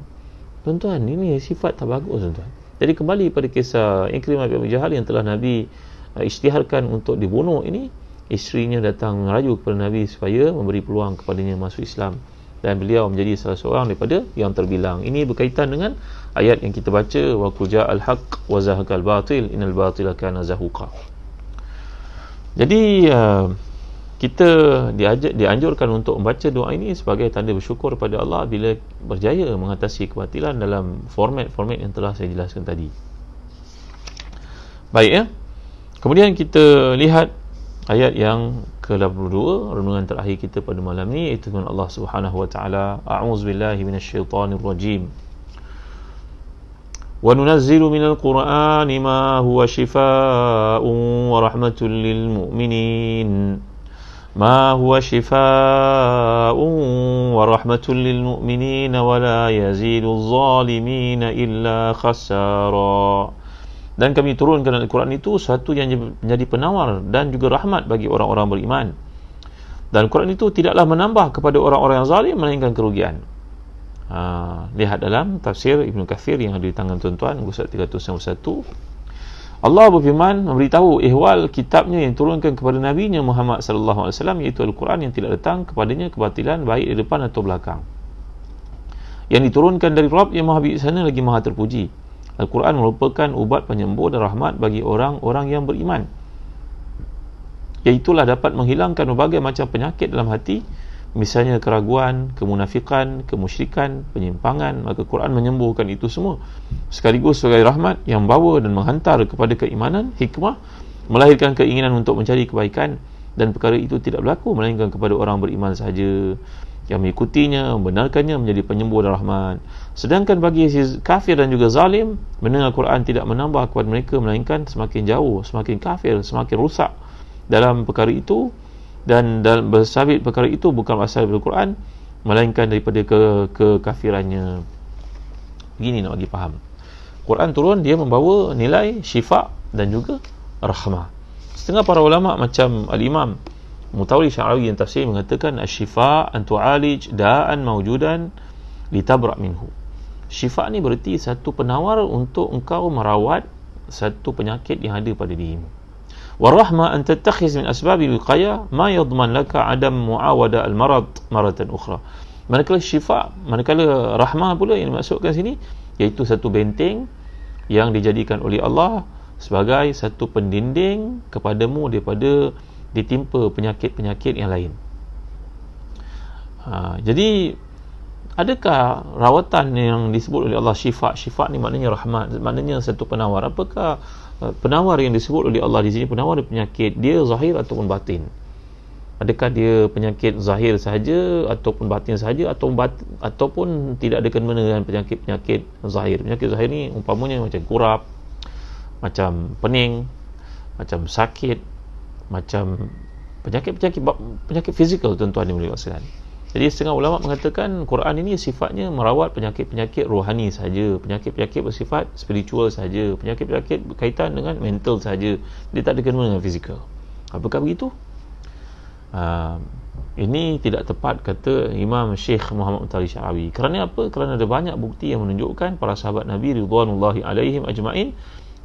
[SPEAKER 1] Tuan-tuan, ini sifat tak bagus, tuan-tuan. Jadi kembali pada kisah Ikrimah bin Abi Jahal yang telah Nabi isytiharkan untuk dibunuh ini, isterinya datang merayu kepada Nabi supaya memberi peluang kepadanya masuk Islam, dan beliau menjadi salah seorang daripada yang terbilang. Ini berkaitan dengan ayat yang kita baca, wa qul ja'al haqq wa zahaqal batil innal batila kana zahuqa. Jadi kita dianjurkan untuk membaca doa ini sebagai tanda bersyukur pada Allah bila berjaya mengatasi kebatilan dalam format-format yang telah saya jelaskan tadi. Baik, kemudian kita lihat ayat yang ke-82, renungan terakhir kita pada malam ni, iaitu firman Allah Subhanahu wa taala, a'udzubillahi minasyaitonir rajim. Wa nunazzilu minal qur'ani ma huwa shifaa'un wa rahmatul lil mu'minin. ما هو شفاء ورحمة للمؤمنين ولا يزيد الظالمين إلا خسارا. Dan kami turunkan Al-Quran itu suatu yang menjadi penawar dan juga rahmat bagi orang-orang beriman. Dan Al-Quran itu tidaklah menambah kepada orang-orang yang zalim melainkan kerugian. Lihat dalam tafsir Ibn Kathir yang ada di tangan tuan-tuan, muka surat 391. Allah berfirman memberitahu ihwal kitabnya yang turunkan kepada Nabi-Nya Muhammad sallallahu alaihi wasallam, iaitu Al-Quran, yang tidak datang kepadanya kebatilan baik di depan atau belakang. Yang diturunkan dari Rabb yang Maha Bijaksana lagi Maha Terpuji. Al-Quran merupakan ubat penyembuh dan rahmat bagi orang-orang yang beriman. Iaitulah dapat menghilangkan berbagai macam penyakit dalam hati, misalnya keraguan, kemunafikan, kemusyrikan, penyimpangan. Maka Quran menyembuhkan itu semua sekaligus sebagai rahmat yang membawa dan menghantar kepada keimanan, hikmah, melahirkan keinginan untuk mencari kebaikan, dan perkara itu tidak berlaku melainkan kepada orang beriman sahaja yang mengikutinya, membenarkannya, menjadi penyembuh dan rahmat. Sedangkan bagi kafir dan juga zalim, mendengar Quran tidak menambah kepada mereka melainkan semakin jauh, semakin kafir, semakin rusak dalam perkara itu. Dan dalam bersabit perkara itu bukan asal daripada Quran, melainkan daripada kekafirannya. Begini nak bagi faham. Quran turun, dia membawa nilai syifa dan juga rahmah. Setengah para ulama macam Al-Imam Mutawalli Sya'rawi yang tafsir mengatakan asy-syifa an tu'alij da'an mawjudan litabra' minhu. Syifa ni berarti satu penawar untuk engkau merawat satu penyakit yang ada pada dirimu. Warahmah an tattakhiz min asbabil wiqayah ma yadman laka adam muawada al-marad maratan ukhra. Manakala syifa, manakala rahmah pula yang dimaksudkan sini, iaitu satu benteng yang dijadikan oleh Allah sebagai satu pendinding kepadamu daripada ditimpa penyakit-penyakit yang lain. Jadi adakah rawatan yang disebut oleh Allah syifa? Syifa ni maknanya rahmat, maknanya satu penawar. Apakah penawar yang disebut oleh Allah di sini? Penawar penyakit, dia zahir ataupun batin? Adakah dia penyakit zahir sahaja ataupun batin sahaja, ataupun tidak ada kena dengan penyakit-penyakit zahir? Penyakit zahir ni umpamanya macam kurap, macam pening, macam sakit, macam penyakit fizikal, tuan-tuan yang mulia sekalian. Jadi setengah ulama mengatakan Quran ini sifatnya merawat penyakit-penyakit rohani saja, penyakit-penyakit bersifat spiritual saja, penyakit-penyakit berkaitan dengan mental saja, dia tak ada kena dengan fizikal. Apakah begitu? Ini tidak tepat kata Imam Syekh Muhammad Mutawalli Sya'rawi. Kerana apa? Kerana ada banyak bukti yang menunjukkan para sahabat Nabi ridwanullahi alaihim ajma'in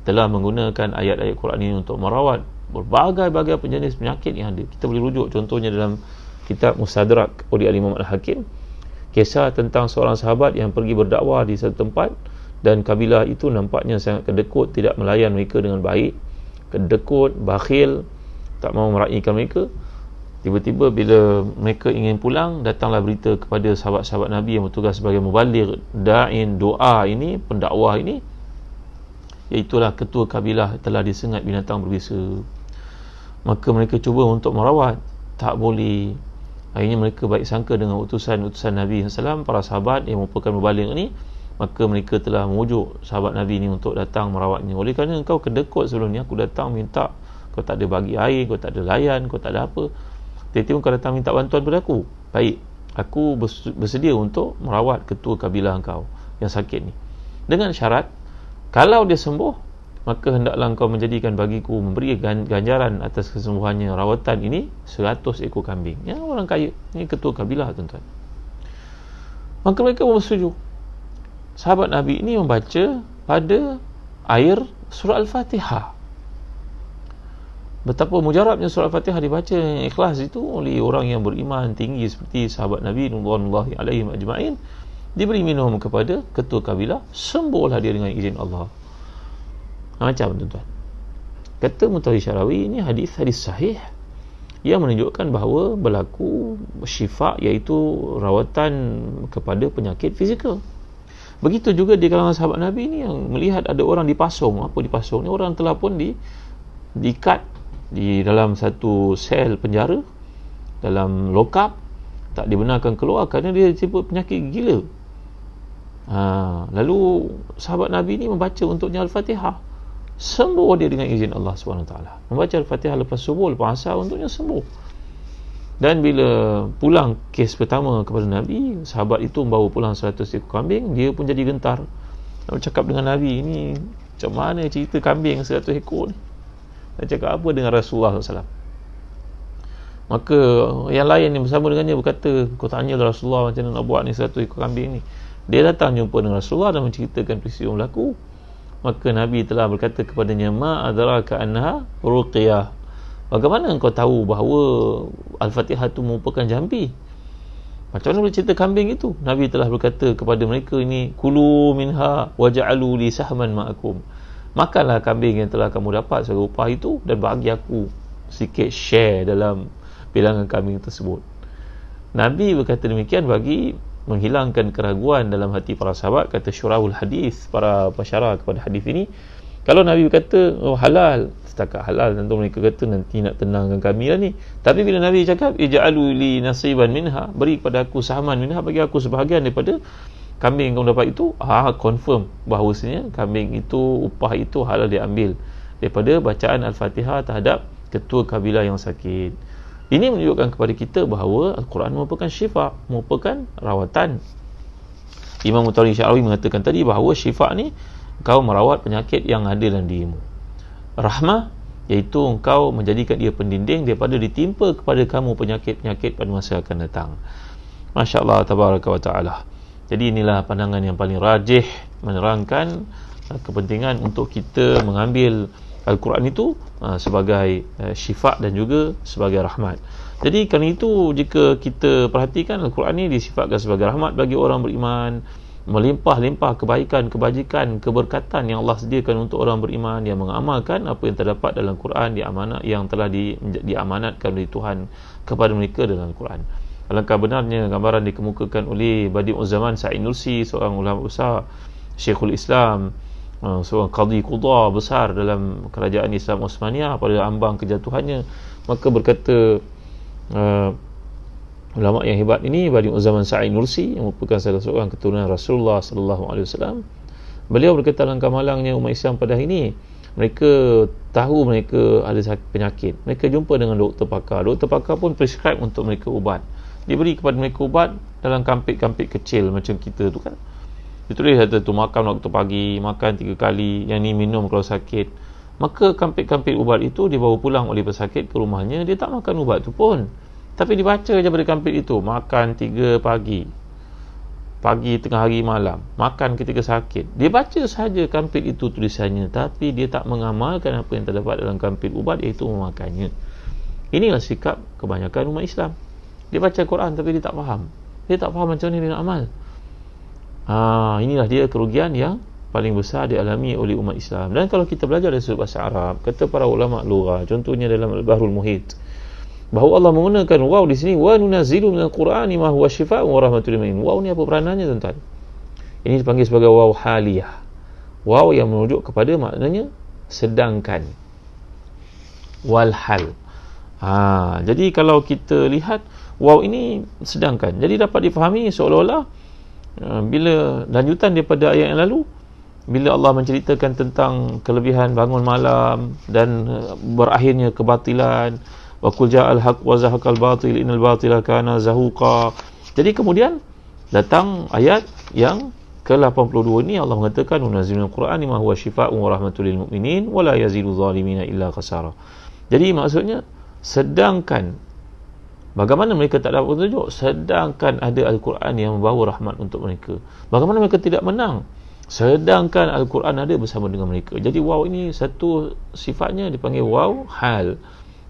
[SPEAKER 1] telah menggunakan ayat-ayat Quran ini untuk merawat berbagai-bagai jenis penyakit yang ada. Kita boleh rujuk contohnya dalam kitab Mustadrak oleh Imam Al-Hakim, kisah tentang seorang sahabat yang pergi berdakwah di satu tempat dan kabilah itu nampaknya sangat kedekut, tidak melayan mereka dengan baik, kedekut, bakhil, tak mahu meraihkan mereka. Tiba-tiba bila mereka ingin pulang, datanglah berita kepada sahabat-sahabat Nabi yang bertugas sebagai mubaligh, da'in, doa ini, pendakwah ini, iaitulah ketua kabilah telah disengat binatang berbisa. Maka mereka cuba untuk merawat, tak boleh. Akhirnya mereka baik sangka dengan utusan-utusan Nabi SAW, para sahabat yang merupakan mubaligh ini. Maka mereka telah memujuk sahabat Nabi ini untuk datang merawatnya. Oleh kerana engkau kedekut sebelum ni, aku datang minta, kau tak ada bagi air, kau tak ada layan, kau tak ada apa, tiba-tiba kau datang minta bantuan pada aku. Baik, aku bersedia untuk merawat ketua kabilah engkau yang sakit ni, dengan syarat kalau dia sembuh, maka hendaklah engkau menjadikan bagiku, memberi ganjaran atas kesembuhannya, rawatan ini 100 ekor kambing. Ya, orang kaya, ini ketua kabilah, tuan-tuan. Maka mereka bersetuju. Sahabat Nabi ini membaca pada air surah Al-Fatihah. Betapa mujarabnya surah Al-Fatihah dibaca yang ikhlas itu oleh orang yang beriman tinggi seperti sahabat Nabi radhiyallahu alaihim ajma'in. Diberi minum kepada ketua kabilah, sembuhlah dia dengan izin Allah. Macam tuan-tuan, kata Mutawalli Sya'rawi, ini hadis-hadis sahih yang menunjukkan bahawa berlaku syifa, iaitu rawatan kepada penyakit fizikal. Begitu juga di kalangan sahabat Nabi ini yang melihat ada orang dipasung. Apa dipasung ni? Orang telah pun diikat di dalam satu sel penjara, dalam lokap, tak dibenarkan keluar kerana dia disebut penyakit gila. Lalu sahabat Nabi ni membaca untuknya Al-Fatihah, sembuh dia dengan izin Allah SWT. Membaca Al-Fatihah lepas subuh, lepas asar, untuknya sembuh. Dan bila pulang kes pertama kepada Nabi, sahabat itu membawa pulang 100 ekor kambing. Dia pun jadi gentar, nak bercakap dengan Nabi, ini Macam mana cerita kambing 100 ekor ni? Dia cakap apa dengan Rasulullah SAW? Maka yang lain yang bersama dengannya berkata, kau tanya Rasulullah macam mana nak buat ni 100 ekor kambing ni. Dia datang jumpa dengan Rasulullah dan menceritakan peristiwa berlaku. Maka Nabi telah berkata kepadanya, ma adraka annaha ruqyah. Bagaimana engkau tahu bahawa Al-Fatihah itu merupakan jambi? Macam mana boleh cerita kambing itu? Nabi telah berkata kepada mereka ini, kulu minha waja'alu li sahman ma'akum. Makanlah kambing yang telah kamu dapat sebagai upah itu dan bagi aku sikit share dalam bilangan kambing tersebut. Nabi berkata demikian bagi menghilangkan keraguan dalam hati para sahabat. Kata syurahul hadis, para pensyarah kepada hadis ini, kalau Nabi berkata oh halal, setakat halal, tentu mereka kata nanti nak tenangkan kami lah ni. Tapi bila Nabi cakap ij'alu li nasiban minha, beri kepada aku sahaman minha, bagi aku sebahagian daripada kambing yang kamu dapat itu, confirm bahawasanya kambing itu, upah itu halal diambil daripada bacaan Al-Fatihah terhadap ketua kabilah yang sakit. Ini menunjukkan kepada kita bahawa Al-Quran merupakan syifa, merupakan rawatan. Imam Mutawalli Syarawi mengatakan tadi bahawa syifa ni engkau merawat penyakit yang ada dalam dirimu. Rahmah iaitu engkau menjadikan dia pendinding daripada ditimpa kepada kamu penyakit-penyakit pada masa akan datang. Masya-Allah tabaraka wa taala. Jadi inilah pandangan yang paling rajih menerangkan kepentingan untuk kita mengambil Al-Quran itu sebagai syifa dan juga sebagai rahmat. Jadi kerana itu jika kita perhatikan Al-Quran ini disifatkan sebagai rahmat bagi orang beriman, melimpah-limpah kebaikan, kebajikan, keberkatan yang Allah sediakan untuk orang beriman yang mengamalkan apa yang terdapat dalam Quran, yang telah diamanatkan oleh Tuhan kepada mereka dalam Al-Quran. Alangkah benarnya gambaran dikemukakan oleh Badi'uz Zaman Sa'id Nursi, seorang ulama besar, Syekhul Islam, seorang qadhi qudha besar dalam kerajaan Islam Osmaniyah pada ambang kejatuhannya. Maka berkata ulama yang hebat ini, Badi'uz Zaman Sa'id Nursi, yang merupakan salah seorang keturunan Rasulullah sallallahu alaihi wasallam, beliau berkata langkah malangnya umat Islam pada hari ini, mereka tahu mereka ada penyakit, mereka jumpa dengan doktor pakar pun prescribe untuk mereka ubat, diberi kepada mereka ubat dalam kampit-kampit kecil macam kita tu kan. Ditulis kata tu makan waktu pagi, makan 3 kali, yang ni minum kalau sakit. Maka kampit-kampit ubat itu dibawa pulang oleh pesakit ke rumahnya, dia tak makan ubat tu pun, tapi dibaca je pada kampit itu, makan 3 pagi, tengah hari, malam, makan ketika sakit. Dia baca saja kampit itu tulisannya, tapi dia tak mengamalkan apa yang terdapat dalam kampit ubat, iaitu memakannya. Inilah sikap kebanyakan umat Islam. Dia baca Quran tapi dia tak faham. Dia tak faham macam mana dia nak amal. Inilah dia kerugian yang paling besar dialami oleh umat Islam. Dan kalau kita belajar dari sudut bahasa Arab, kata para ulama lughah, contohnya dalam Al-Bahrul Muhit, bahawa Allah menggunakan waw di sini, wa nunazzilu minal Qur'ani ma huwa syifaa'un wa rahmatul lil mu'minin. Waw ni apa peranannya tuan-tuan? Ini dipanggil sebagai waw haliyah. Waw yang merujuk kepada maknanya sedangkan. Wal hal. Jadi kalau kita lihat waw ini sedangkan, jadi dapat difahami seolah-olah bila lanjutan daripada ayat yang lalu, bila Allah menceritakan tentang kelebihan bangun malam dan berakhirnya kebatilan, wa qul ja'al haqq wa zahaqal batil innal batila kana zahuqa. Jadi kemudian datang ayat yang ke-82 ini, Allah mengatakan nunazzilu minal Qur'ani ma huwa syifaa'un wa rahmatul lil mu'minin wa la yazidu zalimina illa khasara. Jadi maksudnya sedangkan bagaimana mereka tak dapat petunjuk, sedangkan ada Al-Quran yang membawa rahmat untuk mereka. Bagaimana mereka tidak menang, sedangkan Al-Quran ada bersama dengan mereka. Jadi waw ini satu sifatnya dipanggil waw hal,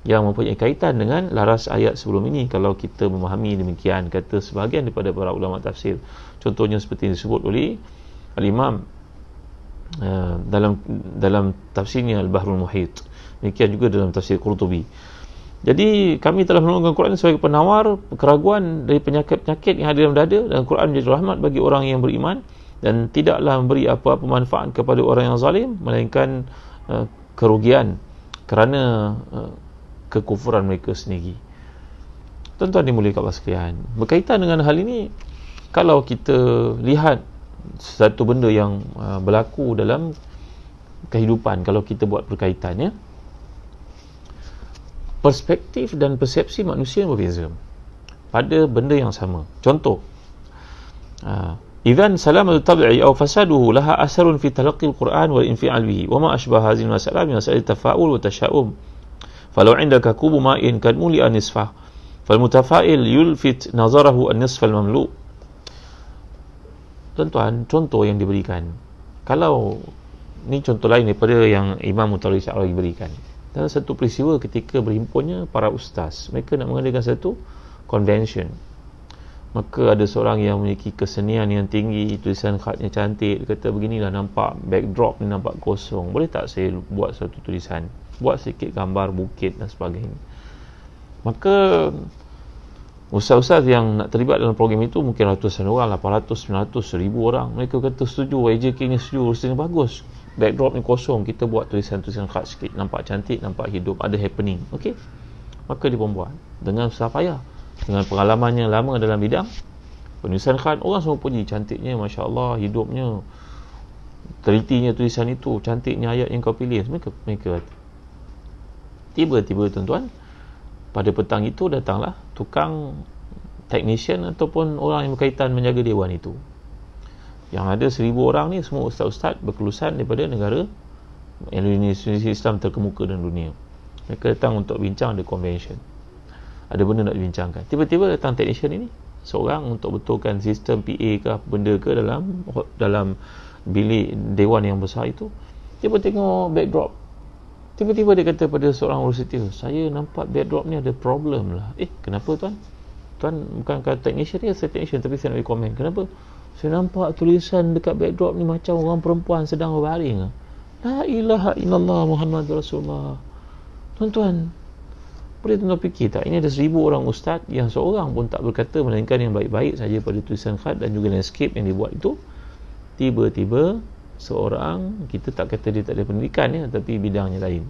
[SPEAKER 1] yang mempunyai kaitan dengan laras ayat sebelum ini. Kalau kita memahami demikian, kata sebahagian daripada para ulama tafsir, contohnya seperti yang disebut oleh Al-Imam dalam tafsirnya Al-Bahrul Muhit, demikian juga dalam tafsir Qurtubi. Jadi kami telah menurunkan Quran sebagai penawar keraguan dari penyakit-penyakit yang ada dalam dada, dan Quran menjadi rahmat bagi orang yang beriman, dan tidaklah memberi apa-apa manfaat kepada orang yang zalim, melainkan kerugian kerana kekufuran mereka sendiri. Tuan-tuan dimuliakan Allah sekalian, berkaitan dengan hal ini, kalau kita lihat satu benda yang berlaku dalam kehidupan, kalau kita buat perkaitannya, perspektif dan persepsi manusia berbeza pada benda yang sama. Contoh, إذن سلامة الطبع أو فساده لها أثر في تلقي القرآن والانفعال به وما أشبه هذه المسألة من مسألة التفاؤل والتشاؤم فلو عندك كوب ماء قد ملئ نصفه فالمتفائل يلفت نظره النصف المملوء. Tuan-tuan, contoh yang diberikan, kalau ni contoh lain daripada yang Imam Mutawalli Sya'rawi berikan, dalam satu peristiwa ketika berhimpunnya para ustaz, mereka nak mengadakan satu convention. Maka ada seorang yang memiliki kesenian yang tinggi, tulisan khatnya cantik, dia kata beginilah nampak backdrop ni nampak kosong, boleh tak saya buat satu tulisan, buat sikit gambar bukit dan sebagainya. Maka ustaz-ustaz yang nak terlibat dalam program itu mungkin ratusan orang, 800, 900, 1000 orang, mereka kata setuju, YJK ni setuju, tulisan bagus, backdrop ni kosong, kita buat tulisan-tulisan khat sikit, nampak cantik, nampak hidup, ada happening. Okey, maka dia membuat dengan susah payah, dengan pengalamannya lama dalam bidang penulisan khat. Orang semua puji cantiknya, Masya Allah, hidupnya, telitinya tulisan itu, cantiknya ayat yang kau pilih. Mereka tiba-tiba tuan-tuan, pada petang itu datanglah tukang technician ataupun orang yang berkaitan menjaga dewan itu. Yang ada 1000 orang ni semua ustaz-ustaz berkelulusan daripada negara universiti Islam terkemuka dalam dunia. Mereka datang untuk bincang di convention, ada benda nak dibincangkan. Tiba-tiba datang technician ini seorang untuk betulkan sistem PA ke apa benda ke dalam bilik dewan yang besar itu. Tiba tengok backdrop, tiba-tiba dia kata pada seorang volunteer, saya nampak backdrop ni ada problem lah. Kenapa tuan? Tuan bukan kata technician ni, saya technician, tapi saya nak komen. Kenapa? Saya nampak tulisan dekat backdrop ni macam orang perempuan sedang berbaring. La ilaha illallah Muhammadur Rasulullah. Tuan-tuan, boleh tuan-tuan fikir tak, ini ada 1000 orang ustaz yang seorang pun tak berkata melainkan yang baik-baik saja pada tulisan khat dan juga landscape yang dibuat itu. Tiba-tiba seorang, kita tak kata dia tak ada pendidikan ya, tapi bidangnya lain,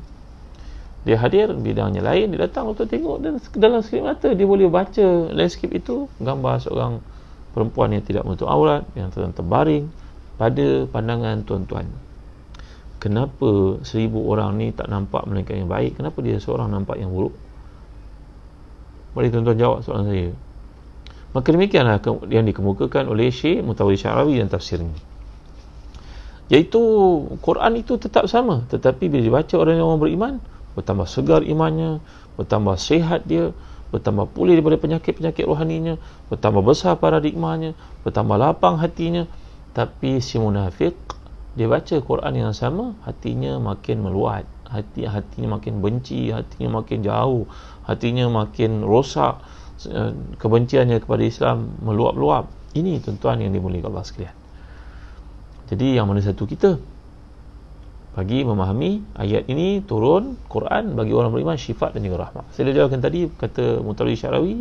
[SPEAKER 1] dia hadir, bidangnya lain, dia datang untuk tengok dan dalam sekejap mata dia boleh baca landscape itu, gambar seorang perempuan yang tidak menutup aurat, yang sedang terbaring. Pada pandangan tuan-tuan, kenapa 1000 orang ni tak nampak melainkan yang baik? Kenapa dia seorang nampak yang buruk? Boleh tuan-tuan jawab soalan saya? Maka demikianlah yang dikemukakan oleh Syekh Mutawalli Sya'rawi dan tafsirnya, iaitu Quran itu tetap sama, tetapi bila dibaca orang yang beriman, bertambah segar imannya, bertambah sihat dia, bertambah pulih daripada penyakit-penyakit rohaninya, bertambah besar paradigmanya, bertambah lapang hatinya. Tapi si munafik, dia baca Quran yang sama, hatinya makin meluat, hatinya makin benci, hatinya makin jauh, hatinya makin rosak, kebenciannya kepada Islam meluap-luap. Ini tuan-tuan yang dimuliakan Allah sekalian. Jadi yang mana satu kita bagi memahami ayat ini turun Quran bagi orang beriman sifat dan juga rahmat. Saya dah jawabkan tadi, kata Mutawalli Sya'rawi,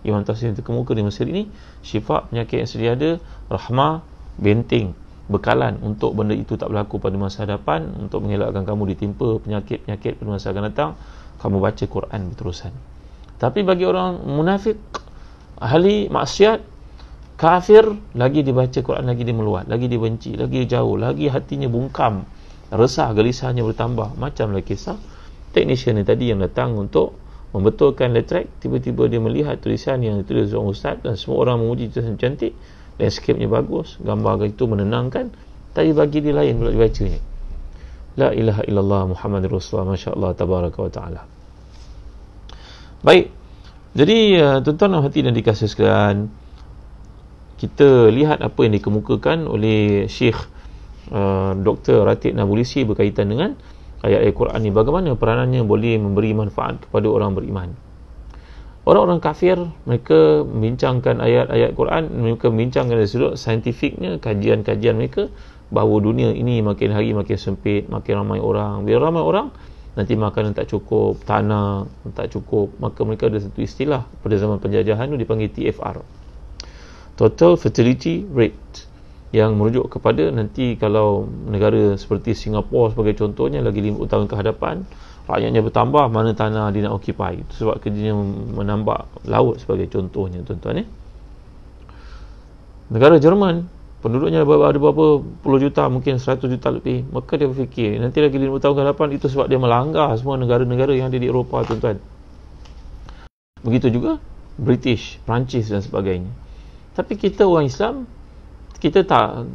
[SPEAKER 1] imam tafsir yang terkemuka di Mesir ini, sifat penyakit yang sedia ada, rahmah, benteng, bekalan untuk benda itu tak berlaku pada masa hadapan, untuk mengelakkan kamu ditimpa penyakit-penyakit pada masa akan datang. Kamu baca Quran berterusan. Tapi bagi orang munafik, ahli maksiat, kafir, lagi dibaca Quran lagi dia meluat, lagi dia benci, lagi dia jauh, lagi hatinya bungkam, resah, gelisahnya bertambah. Macamlah kisah technician ni tadi yang datang untuk membetulkan letrek. Tiba-tiba dia melihat tulisan yang ditulis seorang ustaz dan semua orang memuji tulisan cantik, landscape-nya bagus, gambar itu menenangkan, tapi bagi dia lain pula dibacanya. La ilaha illallah Muhammadur Rasulullah, masya-Allah, tabaraka wa taala. Baik, jadi tuan-tuan dan hati dan dikasih sekalian, kita lihat apa yang dikemukakan oleh Syekh Dr. Ratib Nabulsi berkaitan dengan ayat Al-Quran ni, bagaimana peranannya boleh memberi manfaat kepada orang beriman. Orang-orang kafir, mereka membincangkan ayat-ayat Quran, mereka membincangkan dari sudut saintifiknya, kajian-kajian mereka, bahawa dunia ini makin hari makin sempit, makin ramai orang. Bila ramai orang, nanti makanan tak cukup, tanah tak cukup, maka mereka ada satu istilah pada zaman penjajahan itu dipanggil TFR, Total Fertility Rate, yang merujuk kepada nanti kalau negara seperti Singapura sebagai contohnya lagi 50 tahun ke hadapan, rakyatnya bertambah, mana tanah dia nak occupy. Itu sebab kerjanya menambak laut sebagai contohnya tuan-tuan. Negara Jerman, penduduknya ada berapa puluh juta, mungkin 100 juta lebih. Maka dia berfikir nanti lagi 50 tahun ke hadapan, itu sebab dia melanggar semua negara-negara yang ada di Eropah tuan-tuan. Begitu juga British, Perancis dan sebagainya. Tapi kita orang Islam, kita tak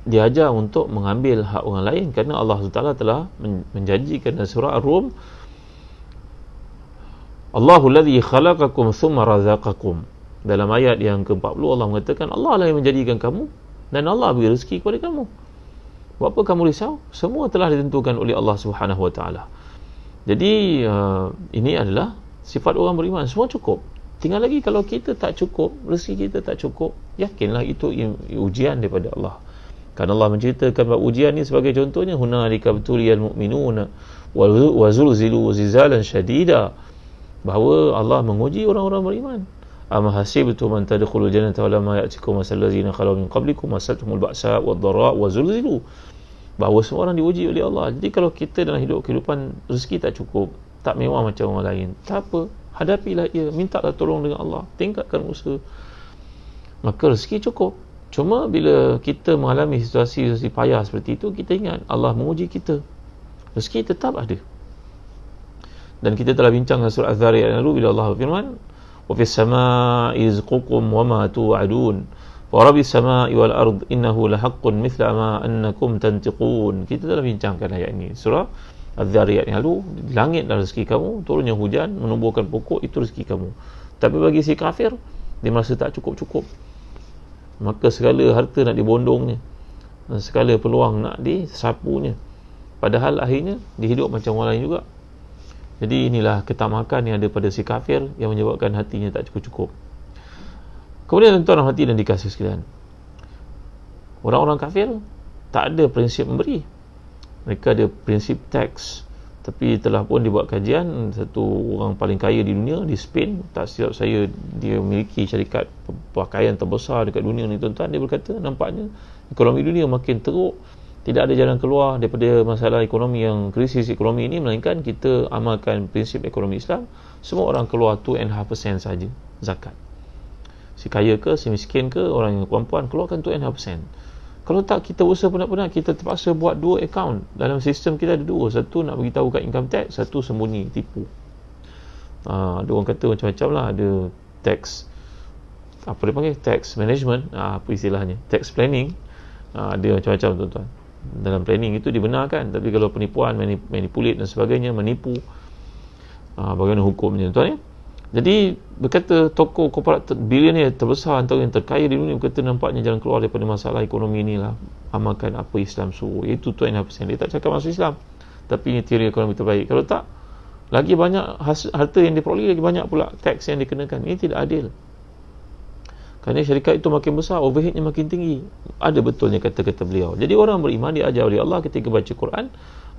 [SPEAKER 1] diajar untuk mengambil hak orang lain, kerana Allah SWT telah menjanjikan dalam surah Ar-Rum, Allahul ladzi khalaqakum thumma razaqakum. Dalam ayat yang ke-40 Allah mengatakan Allah lah yang menjadikan kamu dan Allah beri rezeki kepada kamu. Buat apa kamu risau? Semua telah ditentukan oleh Allah Subhanahu Wa Taala. Jadi ini adalah sifat orang beriman, semua cukup. Tinggal lagi kalau kita tak cukup, rezeki kita tak cukup, yakinlah itu ujian daripada Allah. Kerana Allah menceritakan bahawa ujian ni sebagai contohnya, hunalika btuliyal mu'minuna wa zulzilu zizalan syadida, bahawa Allah menguji orang-orang beriman. Am hasibtum an tadkhulul jannata wa lam ya'tikum masalul ladzina khalu min qablikum masathumul ba'sa wad-dharra wa zulzilu, bahawa semua orang diuji oleh Allah. Jadi kalau kita dalam hidup kehidupan rezeki tak cukup, tak mewah macam orang lain, tak apa, hadapilah ia, mintalah tolong dengan Allah, tingkatkan usaha, maka rezeki cukup. Cuma bila kita mengalami situasi payah seperti itu, kita ingat Allah menguji kita, rezeki tetap ada. Dan kita telah bincang dalam surah Az-Zariyat yang lalu bila Allah berfirman, wa fis samaa'i rizqukum wa ma tu'adun wa rabbis samaa'i wal ard innahu lahaqqun mithla ma annakum tantiqun. Kita telah bincangkan ayat ini surah Az-Zariyat yang lalu. Di langit dan rezeki kamu, turunnya hujan, menumbuhkan pokok, itu rezeki kamu. Tapi bagi si kafir, dia merasa tak cukup-cukup, maka segala harta nak dibondongnya, segala peluang nak disapunya, padahal akhirnya dia hidup macam orang lain juga. Jadi inilah ketamakan yang ada pada si kafir yang menyebabkan hatinya tak cukup-cukup. Kemudian tuan-tuan hati dan dikasih sekalian, orang-orang kafir tak ada prinsip memberi. Mereka ada prinsip tax. Tapi telah pun dibuat kajian, satu orang paling kaya di dunia di Spain, tak silap saya, dia memiliki syarikat pakaian terbesar dekat dunia ni tuan-tuan. Dia berkata nampaknya ekonomi dunia makin teruk, tidak ada jalan keluar daripada masalah ekonomi yang krisis ekonomi ini, melainkan kita amalkan prinsip ekonomi Islam. Semua orang keluar 2.5% saja zakat. Si kaya ke, si miskin ke, orang yang perempuan, keluarkan 2.5%. Kalau tak, kita usaha penat-penat, kita terpaksa buat 2 akaun. Dalam sistem kita ada 2. Satu nak beritahu kat income tax, satu sembunyi, tipu. Ada orang kata macam-macam lah. Ada tax, apa dia panggil, tax management, apa istilahnya, tax planning. Ada macam-macam tuan-tuan. Dalam planning itu dibenarkan. Tapi kalau penipuan, manipulate dan sebagainya, menipu, bagaimana hukumnya tuan-tuan ya? Jadi berkata tokoh korporat bilioner terbesar antara yang terkaya di dunia, berkata nampaknya jalan keluar daripada masalah ekonomi inilah amalkan apa Islam suruh, iaitu 2.5%. Dia tak cakap masuk Islam, tapi ini teori ekonomi terbaik. Kalau tak, lagi banyak harta yang diperoleh, lagi banyak pula teks yang dikenakan. Ini tidak adil. Kerana syarikat itu makin besar, overheadnya makin tinggi. Ada betulnya kata-kata beliau. Jadi orang beriman diajar oleh Allah ketika baca Quran.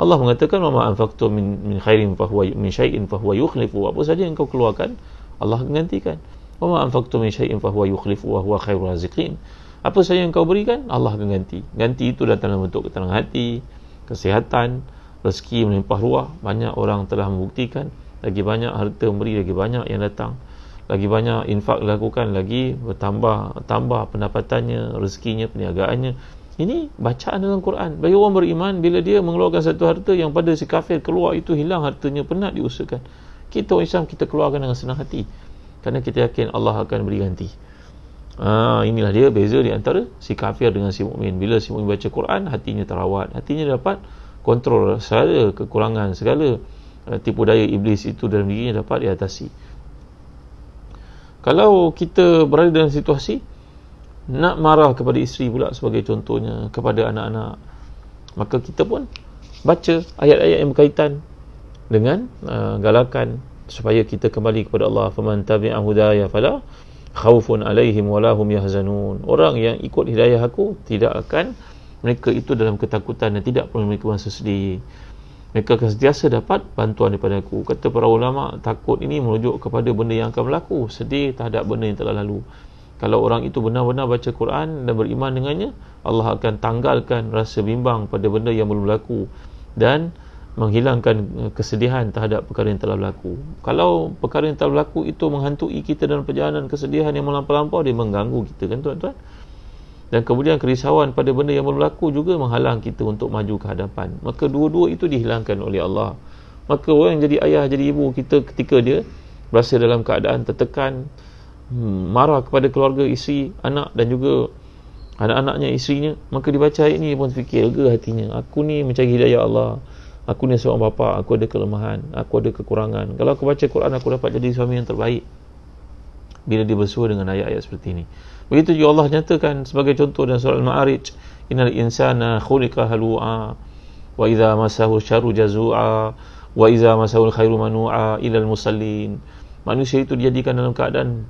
[SPEAKER 1] Allah mengatakan, wa ma anfaqtum min khairin fahuwa min syai'in fahuwa yukhlifu. Apa saja yang kau keluarkan, Allah akan gantikan. Wa ma anfaqtum min syai'in fahuwa yukhlifu wa huwa khairur raziqin. Apa saja yang kau berikan, Allah akan ganti. Ganti itu datang dalam bentuk ketenangan hati, kesihatan, rezeki melimpah ruah. Banyak orang telah membuktikan, lagi banyak harta memberi, lagi banyak yang datang, lagi banyak infak dilakukan, lagi bertambah pendapatannya, rezekinya, perniagaannya. Ini bacaan dalam Quran. Bagi orang beriman, bila dia mengeluarkan satu harta yang pada si kafir keluar itu hilang hartanya, penat diusahakan. Kita orang Islam, kita keluarkan dengan senang hati, kerana kita yakin Allah akan beri ganti. Inilah dia beza di antara si kafir dengan si mukmin. Bila si mukmin baca Quran, hatinya terawat, hatinya dapat kontrol segala kekurangan, segala tipu daya iblis itu dalam dirinya dapat diatasi. Kalau kita berada dalam situasi nak marah kepada isteri pula sebagai contohnya, kepada anak-anak, maka kita pun baca ayat-ayat yang berkaitan dengan galakan supaya kita kembali kepada Allah. Faman tabi'a hudaya fala khaufun alaihim wala hum yahzanun. Orang yang ikut hidayah aku, tidak akan mereka itu dalam ketakutan dan tidak perlu mereka merasa sedih. Mereka akan sentiasa dapat bantuan daripada aku. Kata para ulama, takut ini merujuk kepada benda yang akan berlaku, sedih terhadap benda yang telah lalu. Kalau orang itu benar-benar baca Quran dan beriman dengannya, Allah akan tanggalkan rasa bimbang pada benda yang belum berlaku dan menghilangkan kesedihan terhadap perkara yang telah berlaku. Kalau perkara yang telah berlaku itu menghantui kita dalam perjalanan kesedihan yang melampau-lampau, dia mengganggu kita kan tuan-tuan. Dan kemudian kerisauan pada benda yang belum berlaku juga menghalang kita untuk maju ke hadapan. Maka dua-dua itu dihilangkan oleh Allah. Maka orang yang jadi ayah, jadi ibu kita, ketika dia berasa dalam keadaan tertekan, marah kepada keluarga, isteri, anak dan juga anak-anaknya, isterinya, maka dibaca ayat ni dia pun fikir, lega hatinya, aku ni mencari hidayah Allah, aku ni seorang bapa, aku ada kelemahan, aku ada kekurangan, kalau aku baca Quran aku dapat jadi suami yang terbaik bila dia bersua dengan ayat-ayat seperti ini. Begitu juga Allah nyatakan sebagai contoh dalam surah Al-Ma'arij, innal insana khuliqa halu'a wa idza masahu syarru jazua wa idza masahu khairu manu'a ilal musallin. Manusia itu dijadikan dalam keadaan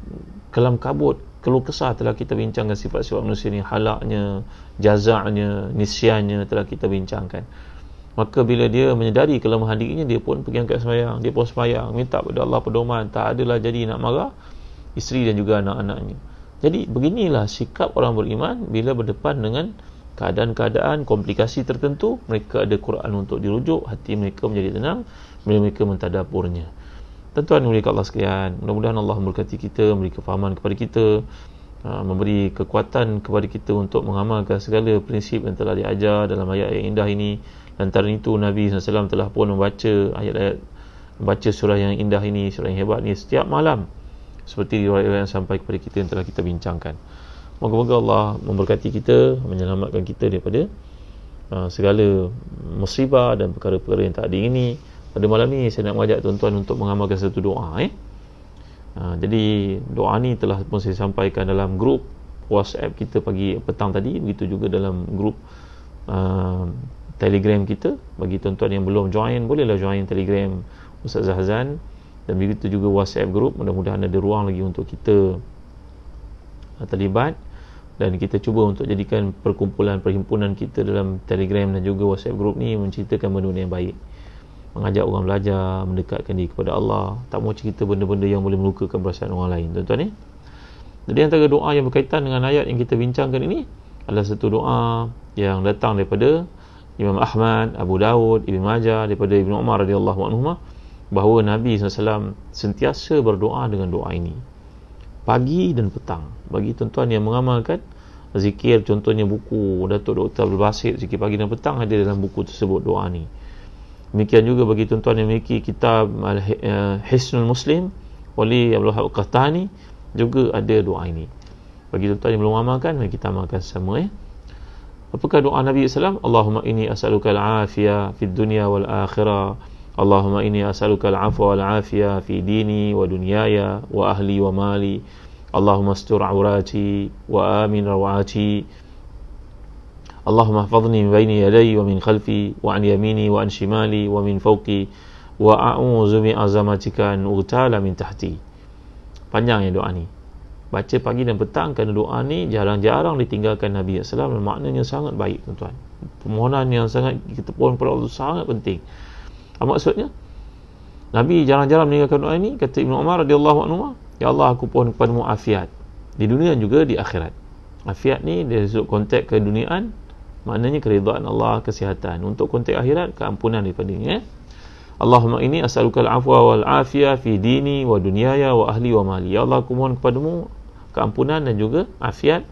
[SPEAKER 1] kelam kabut, keluh kesah. Telah kita bincangkan sifat-sifat manusia ni, halaknya, jaza'nya, nisyannya telah kita bincangkan. Maka bila dia menyedari kelemahan dirinya, dia pun pergi angkat sembahyang, dia pun sembahyang, minta kepada Allah pedoman, tak adalah jadi nak marah isteri dan juga anak-anaknya. Jadi beginilah sikap orang beriman bila berdepan dengan keadaan-keadaan komplikasi tertentu. Mereka ada Quran untuk dirujuk, hati mereka menjadi tenang bila mereka mentadaburnya. Tuan-tuan mulia Allah sekalian, mudah-mudahan Allah memberkati kita, memberi kefahaman kepada kita, memberi kekuatan kepada kita untuk mengamalkan segala prinsip yang telah diajar dalam ayat yang indah ini. Antara itu Nabi SAW telah pun membaca ayat-ayat, membaca surah yang indah ini, surah yang hebat ini setiap malam, seperti riwayat yang sampai kepada kita yang telah kita bincangkan. Moga-moga Allah memberkati kita, menyelamatkan kita daripada segala musibah dan perkara-perkara yang tak diingini. Pada malam ni saya nak mengajak tuan-tuan untuk mengamalkan satu doa. Jadi doa ni telah pun saya sampaikan dalam grup WhatsApp kita pagi petang tadi, begitu juga dalam grup Telegram kita. Bagi tuan-tuan yang belum join, bolehlah join Telegram Ustaz Zahzan, dan begitu juga WhatsApp group. Mudah-mudahan ada ruang lagi untuk kita terlibat, dan kita cuba untuk jadikan perkumpulan perhimpunan kita dalam Telegram dan juga WhatsApp group ni menceritakan benda-benda yang baik, mengajak orang belajar, mendekatkan diri kepada Allah, tak mau cerita benda-benda yang boleh melukakan perasaan orang lain, tuan-tuan. Jadi antara doa yang berkaitan dengan ayat yang kita bincangkan ini adalah satu doa yang datang daripada Imam Ahmad, Abu Dawud, Ibn Majah, daripada Ibn Umar radhiyallahu anhuma, bahawa Nabi SAW sentiasa berdoa dengan doa ini pagi dan petang. Bagi tuan-tuan yang mengamalkan zikir, contohnya buku Datuk Dr. Abdul Basit, zikir pagi dan petang, ada dalam buku tersebut doa ni. Demikian juga bagi tuan-tuan yang memiliki kitab Hisnul Muslim oleh Abdul Wahab Qahtani, juga ada doa ini. Bagi tuan-tuan yang belum amalkan, mari kita amalkan sama. Apakah doa Nabi SAW? Allahumma inni as'aluka al-afiyah fid dunya wal akhirah. Allahumma inni as'aluka al-afwa wal afiyah fi dini wa dunyaya wa ahli wa mali. Allahumma astur awrati wa amin rawati. Allahumma hafadhni min bayni yaday wa min khalfi wa an yamini wa an shimali wa min fawqi wa a'udzu bi azamatika an ughtala min tahti. Panjang ya doa ni. Baca pagi dan petang, kerana doa ni jarang-jarang ditinggalkan Nabi SAW, dan maknanya sangat baik, tuan-tuan. Permohonan yang sangat kita pohon kepada Allah sangat penting. Apa maksudnya? Nabi jarang-jarang meninggalkan doa ini. Kata Ibn Umar radhiyallahu anhu, ya Allah, aku pohon kepadamu afiat di dunia dan juga di akhirat. Afiat ni dari sudut konteks keduniaan, maknanya keridhaan Allah, kesihatan. Untuk konteks akhirat, keampunan daripadanya. Allahumma inni as'aluka al-afwa wal afiyah fi dini wa dunyaya wa ahli wa mali. Ya Allah, aku mohon kepadamu keampunan dan juga afiat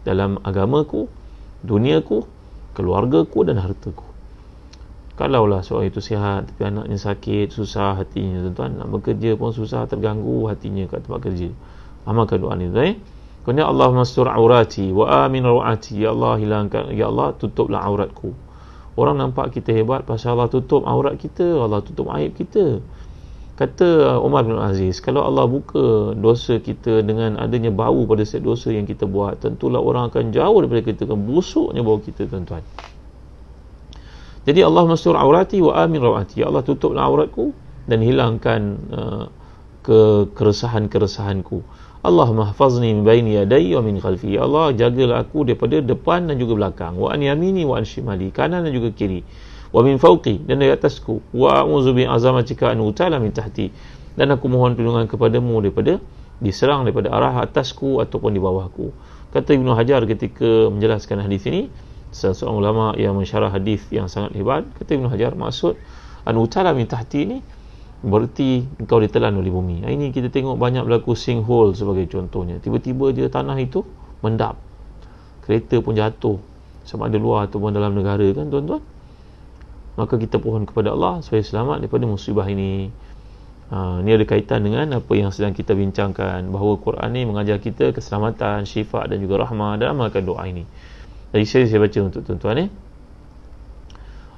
[SPEAKER 1] dalam agamaku, duniaku, keluargaku dan hartaku. Kalaulah seorang itu sihat tapi anaknya sakit, susah hatinya, tuan-tuan, nak bekerja pun susah, terganggu hatinya kat tempat kerja, amalkan doa ni, tuan. Kemudian Allahumma astur aurati wa amin rawati. Ya Allah, hilangkan, ya Allah, tutuplah auratku. Orang nampak kita hebat pasal Allah tutup aurat kita, Allah tutup aib kita. Kata Umar bin Aziz, kalau Allah buka dosa kita dengan adanya bau pada setiap dosa yang kita buat, tentulah orang akan jauh daripada kita, kan busuknya bau kita, tuan-tuan. Jadi Allah mastur aurati wa amin rawati. Ya Allah, tutuplah auratku dan hilangkan keresahan-keresahanku. Allahumma hafazni min baini yadayya wa min khalfi. Ya Allah, jagalah aku daripada depan dan juga belakang. Wa an yamini wa an shimali, kanan dan juga kiri. Wa min fawqi, dan dari atasku. Wa a'udzu bi azamatika an utala min tahti, dan aku mohon perlindungan kepadamu daripada diserang daripada arah atasku ataupun di bawahku. Kata Ibnu Hajar ketika menjelaskan hadis ini, seorang ulama yang mensyarah hadis yang sangat hebat, kata Ibnu Hajar, maksud an utala min tahti ini berarti engkau ditelan oleh bumi. Ini kita tengok banyak berlaku sinkhole sebagai contohnya. Tiba-tiba je tanah itu mendap, kereta pun jatuh, sama ada luar ataupun dalam negara, kan, tuan-tuan. Maka kita pohon kepada Allah supaya selamat daripada musibah ini. Ini ada kaitan dengan apa yang sedang kita bincangkan, bahawa Quran ni mengajar kita keselamatan, syifa dan juga rahmah, dan amalkan doa ini. Jadi saya baca untuk tuan-tuan ni.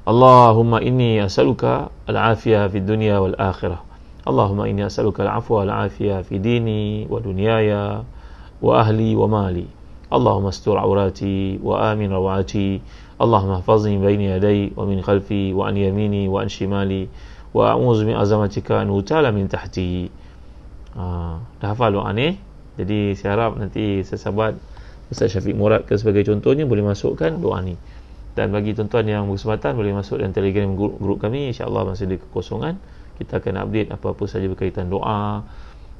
[SPEAKER 1] Allahumma inni as'aluka al-afiyah fid dunya wal akhirah. Allahumma inni as'aluka al-afwa wal afiyah fi dini wa dunyaya wa ahli wa mali. Allahumma astur awrati wa amin rawati. Allahumma hafadhni baini yaday wa min khalfi wa an yamini wa an shimali wa a'udzu min azamatika an utala min tahti. Dah hafal doa ni. Jadi saya harap nanti sahabat Ustaz Syafiq Murad ke sebagai contohnya boleh masukkan doa ni. Dan bagi tuan-tuan yang berkesempatan boleh masuk dalam Telegram grup kami, insya-Allah masa ada kekosongan kita akan update apa-apa saja berkaitan doa,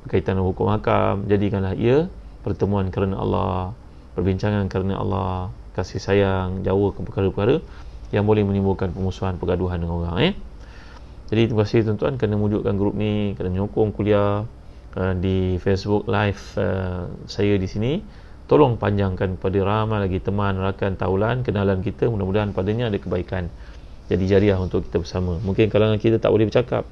[SPEAKER 1] berkaitan dengan hukum hakam. Jadikanlah ia pertemuan kerana Allah, perbincangan kerana Allah, kasih sayang, jauh ke perkara-perkara yang boleh menimbulkan permusuhan, pergaduhan dengan orang. Jadi terima kasih tuan-tuan kerana wujudkan grup ni, kerana menyokong kuliah di Facebook live saya di sini. Tolong panjangkan kepada ramai lagi teman, rakan, taulan, kenalan kita. Mudah-mudahan padanya ada kebaikan. Jadi jariah untuk kita bersama. Mungkin kalangan kita tak boleh bercakap,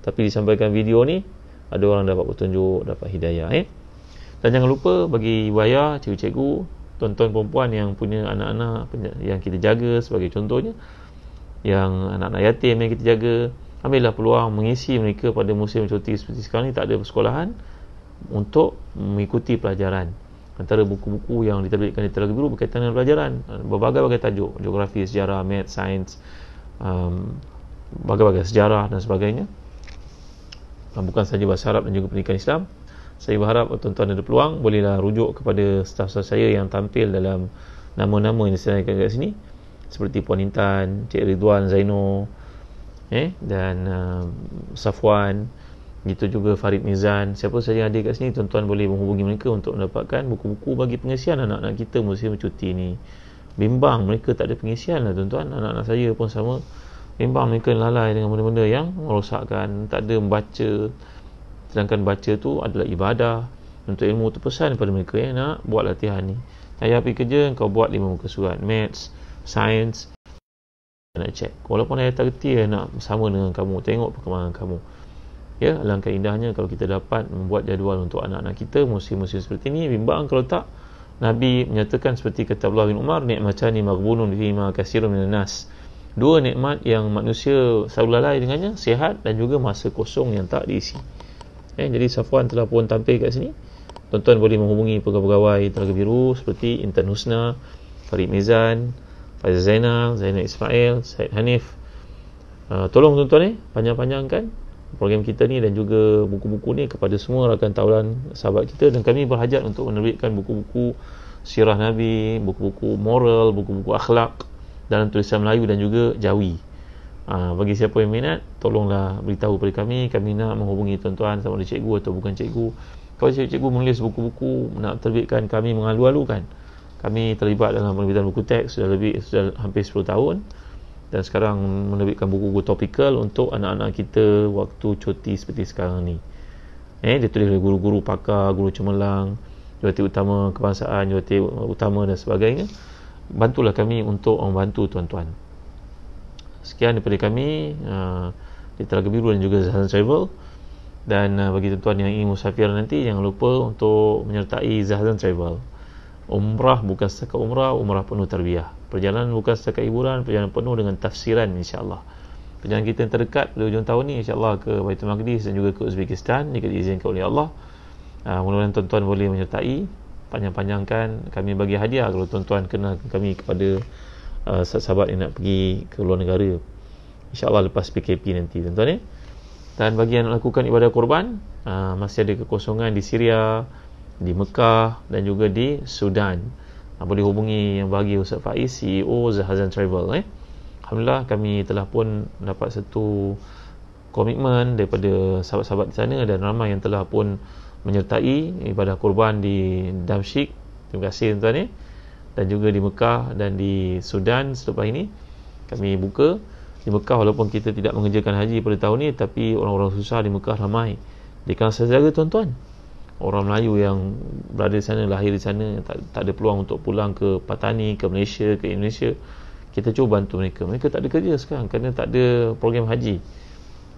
[SPEAKER 1] tapi disampaikan video ni, ada orang dapat petunjuk, dapat hidayah. Dan jangan lupa bagi ibu ayah, cikgu-cikgu, tuan-tuan perempuan yang punya anak-anak yang kita jaga sebagai contohnya, yang anak-anak yatim yang kita jaga, ambillah peluang mengisi mereka pada musim cuti seperti sekarang ni, tak ada persekolahan, untuk mengikuti pelajaran. Antara buku-buku yang diterbitkan di Telaga Biru berkaitan dengan pelajaran, berbagai-bagai tajuk, geografi, sejarah, math, sains, berbagai-bagai sejarah dan sebagainya, bukan sahaja bahasa Arab dan juga pendidikan Islam. Saya berharap tuan-tuan ada peluang, bolehlah rujuk kepada staf-staf saya yang tampil dalam nama-nama yang disediakan kat sini, seperti Puan Intan, Cik Ridwan Zaino, dan Safwan, gitu juga Farid Mizan. Siapa saja yang ada kat sini, tuan-tuan boleh menghubungi mereka untuk mendapatkan buku-buku bagi pengisian anak-anak kita musim cuti ni. Bimbang mereka tak ada pengisian lah tuan-tuan. Anak-anak saya pun sama, bimbang mereka lalai dengan benda-benda yang merosakkan, tak ada membaca. Sedangkan baca tu adalah ibadah, untuk ilmu terpesan daripada mereka. Nak buat latihan ni, ayah pergi kerja, kau buat 5 muka surat maths, sains, nak check. Walaupun ayah tak reti, nak sama dengan kamu, tengok perkembangan kamu. Alangkah indahnya kalau kita dapat membuat jadual untuk anak-anak kita musim-musim seperti ini. Bimbang kalau tak. Nabi menyatakan seperti kata Abdullah bin Umar, nikmatani maghbunun fima katsirun minan nas. 2 nikmat yang manusia selalu lalai dengannya, sihat dan juga masa kosong yang tak diisi. Jadi Safwan telah pun tampil kat sini. Tuan-tuan boleh menghubungi pegawai-pegawai Telaga Biru seperti Intan Husna, Farid Mizan, Faizal Zainal, Zainal Ismail, Syed Hanif. Tolong tuan-tuan ni panjang-panjangkan program kita ni dan juga buku-buku ni kepada semua rakan taulan sahabat kita. Dan kami berhajat untuk menerbitkan buku-buku sirah Nabi, buku-buku moral, buku-buku akhlak dalam tulisan Melayu dan juga Jawi. Bagi siapa yang minat, tolonglah beritahu kepada kami. Kami nak menghubungi tuan-tuan, sama ada cikgu atau bukan cikgu. Kalau cikgu menulis buku-buku nak terbitkan, kami mengalu-alukan. Kami terlibat dalam penerbitan buku teks sudah hampir 10 tahun. Dan sekarang menerbitkan buku-buku topikal untuk anak-anak kita waktu cuti seperti sekarang ni. Dia tulis oleh guru-guru pakar, guru cemerlang, jurulatih utama kebangsaan, jurulatih utama dan sebagainya. Bantulah kami untuk membantu tuan-tuan. Sekian daripada kami di Telaga Biru dan juga Zahazan Travel. Dan bagi tuan-tuan yang ingin musafir nanti, jangan lupa untuk menyertai Zahazan Travel. Umrah bukan setakat umrah, umrah penuh tarbiyah. Perjalanan bukan setakat hiburan, perjalanan penuh dengan tafsiran, insya-Allah. Perjalanan kita yang terdekat pada hujung tahun ni, insya-Allah ke Baitul Maqdis dan juga ke Uzbekistan jika diizinkan oleh Allah. Mudah-mudahan tuan-tuan boleh menyertai. Panjang-panjangkan, kami bagi hadiah kalau tuan-tuan kenal kami kepada sahabat yang nak pergi ke luar negara, insya-Allah lepas PKP nanti tuan-tuan. Dan bagi yang nak lakukan ibadah korban, masih ada kekosongan di Syria, di Mekah dan juga di Sudan. Boleh hubungi yang bagi Ustaz Faiz, CEO Zahazan Travel. Alhamdulillah kami telah pun dapat satu komitmen daripada sahabat-sahabat di sana, dan ramai yang telah pun menyertai ibadah korban di Damsyik. Terima kasih tuan-tuan. Dan juga di Mekah dan di Sudan selepas ini kami buka. Di Mekah walaupun kita tidak mengerjakan haji pada tahun ini, tapi orang-orang susah di Mekah ramai. Di kawasan saya jaga tuan-tuan, orang Melayu yang berada di sana, lahir di sana, tak ada peluang untuk pulang ke Patani, ke Malaysia, ke Indonesia. Kita cuba bantu mereka. Mereka tak ada kerja sekarang kerana tak ada program haji.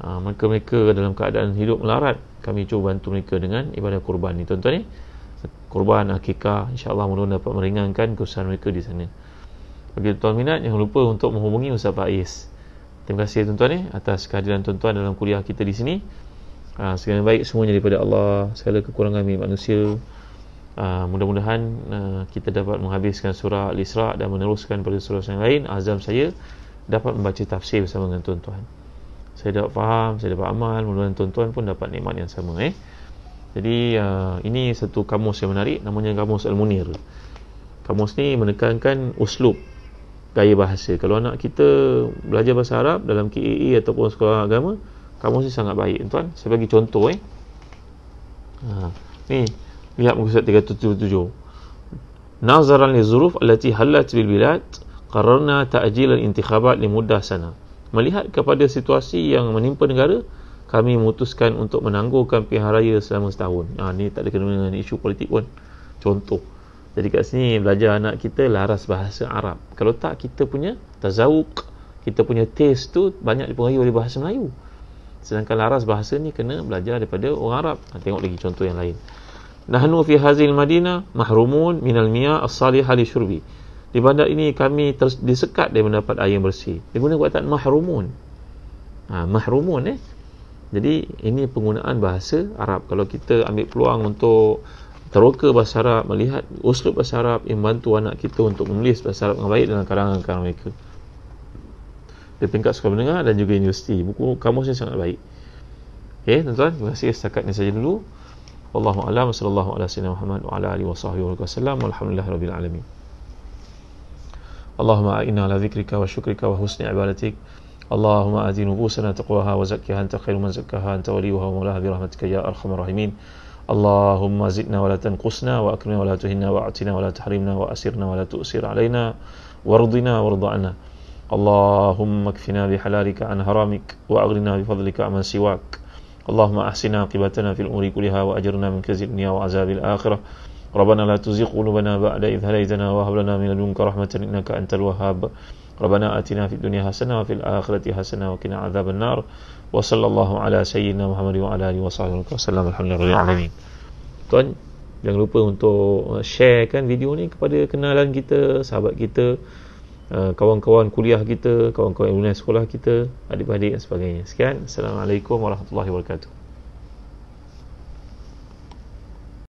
[SPEAKER 1] mereka dalam keadaan hidup melarat, kami cuba bantu mereka dengan ibadah kurban ni tuan-tuan ni. Kurban akikah, insya-Allah mudah-mudahan dapat meringankan kesusahan mereka di sana. Bagi tuan minat, jangan lupa untuk menghubungi Ustaz Faiz. Terima kasih tuan-tuan ni atas kehadiran tuan-tuan dalam kuliah kita di sini. Segala baik semuanya daripada Allah, segala kekurangan milik manusia. Mudah-mudahan kita dapat menghabiskan surah Al-Isra' dan meneruskan pada surah yang lain. Azam saya dapat membaca tafsir bersama dengan tuan-tuan. Saya dapat faham, saya dapat amal, mudah-mudahan tuan-tuan pun dapat nikmat yang sama. Jadi ini satu kamus yang menarik, namanya kamus Al-Munir. Kamus ni menekankan uslub, gaya bahasa. Kalau anak kita belajar bahasa Arab dalam KAE ataupun sekolah agama, kamus ni sangat baik tuan. Saya bagi contoh ni, lihat muka surat 377. Nazaran li zuruf allati halat bil bilad qararna ta'jil al-intikhabat li muddah sana. Melihat kepada situasi yang menimpa negara, kami memutuskan untuk menangguhkan pilihan raya selama setahun. Ni tak ada kena dengan isu politik pun. Contoh. Jadi kat sini belajar anak kita laras bahasa Arab. Kalau tak, kita punya tazawuk, kita punya taste tu banyak dipengaruhi oleh bahasa Melayu. Sedangkan laras bahasa ni kena belajar daripada orang Arab. Tengok lagi contoh yang lain. Nahnu fi hazil Madinah mahrumun minal miyah as-salihah li syurbi. Di bandar ini kami disekat dari mendapat air yang bersih. Dia guna perkataan mahrumun. Mahrumun Jadi ini penggunaan bahasa Arab. Kalau kita ambil peluang untuk teroka bahasa Arab, melihat uslub bahasa Arab yang membantu anak kita untuk menulis bahasa Arab yang baik dalam karangan-karangan mereka. Di peringkat sekolah menengah dan juga universiti. Buku kamusnya sangat baik. Okey, tuan-tuan, terima kasih. Setakat ini saja dulu. Wallahu a'lam, sallallahu ala sayyidina Muhammad wa ala alihi wa sahbihi wa sallam. Walhamdulillahirabbil alamin. Allahumma a'inna ala dzikrika wa syukrika wa husni ibadatik. Allahumma ati nufusana taqwaha wa zakkiha anta khairu man zakkaha anta waliyuha wa mawlaha bi rahmatika ya arhamar rahimin. Allahumma zidna wa la tanqusna wa akrimna wa la tuhinna wa atina wa la tahrimna wa asirna wa la tu'sir alaina wardina warda'na. Allahumma kfina bi halalika an haramik wa aghnina bi fadlika amman siwak. Allahumma ahsina aqibatana fil umuri kulliha wa ajirna min khizyi dunya wa azabil akhirah. Rabbana la tuzigh qulubana ba'da idh hadaytana wa hab lana min ladunka rahmatan innaka antal wahhab. Rabbana atina fid dunya hasanah wa fil akhirati hasanah wa qina adzaban nar. Wa sallallahu ala sayyidina Muhammad wa ala alihi wa sahbihi wasallam. Alhamdulillahirabbil alamin. Tuan, jangan lupa untuk sharekan video ni kepada kenalan kita, sahabat kita, kawan-kawan kuliah kita, kawan-kawan sekolah kita, adik-adik dan sebagainya. Sekian, Assalamualaikum warahmatullahi wabarakatuh.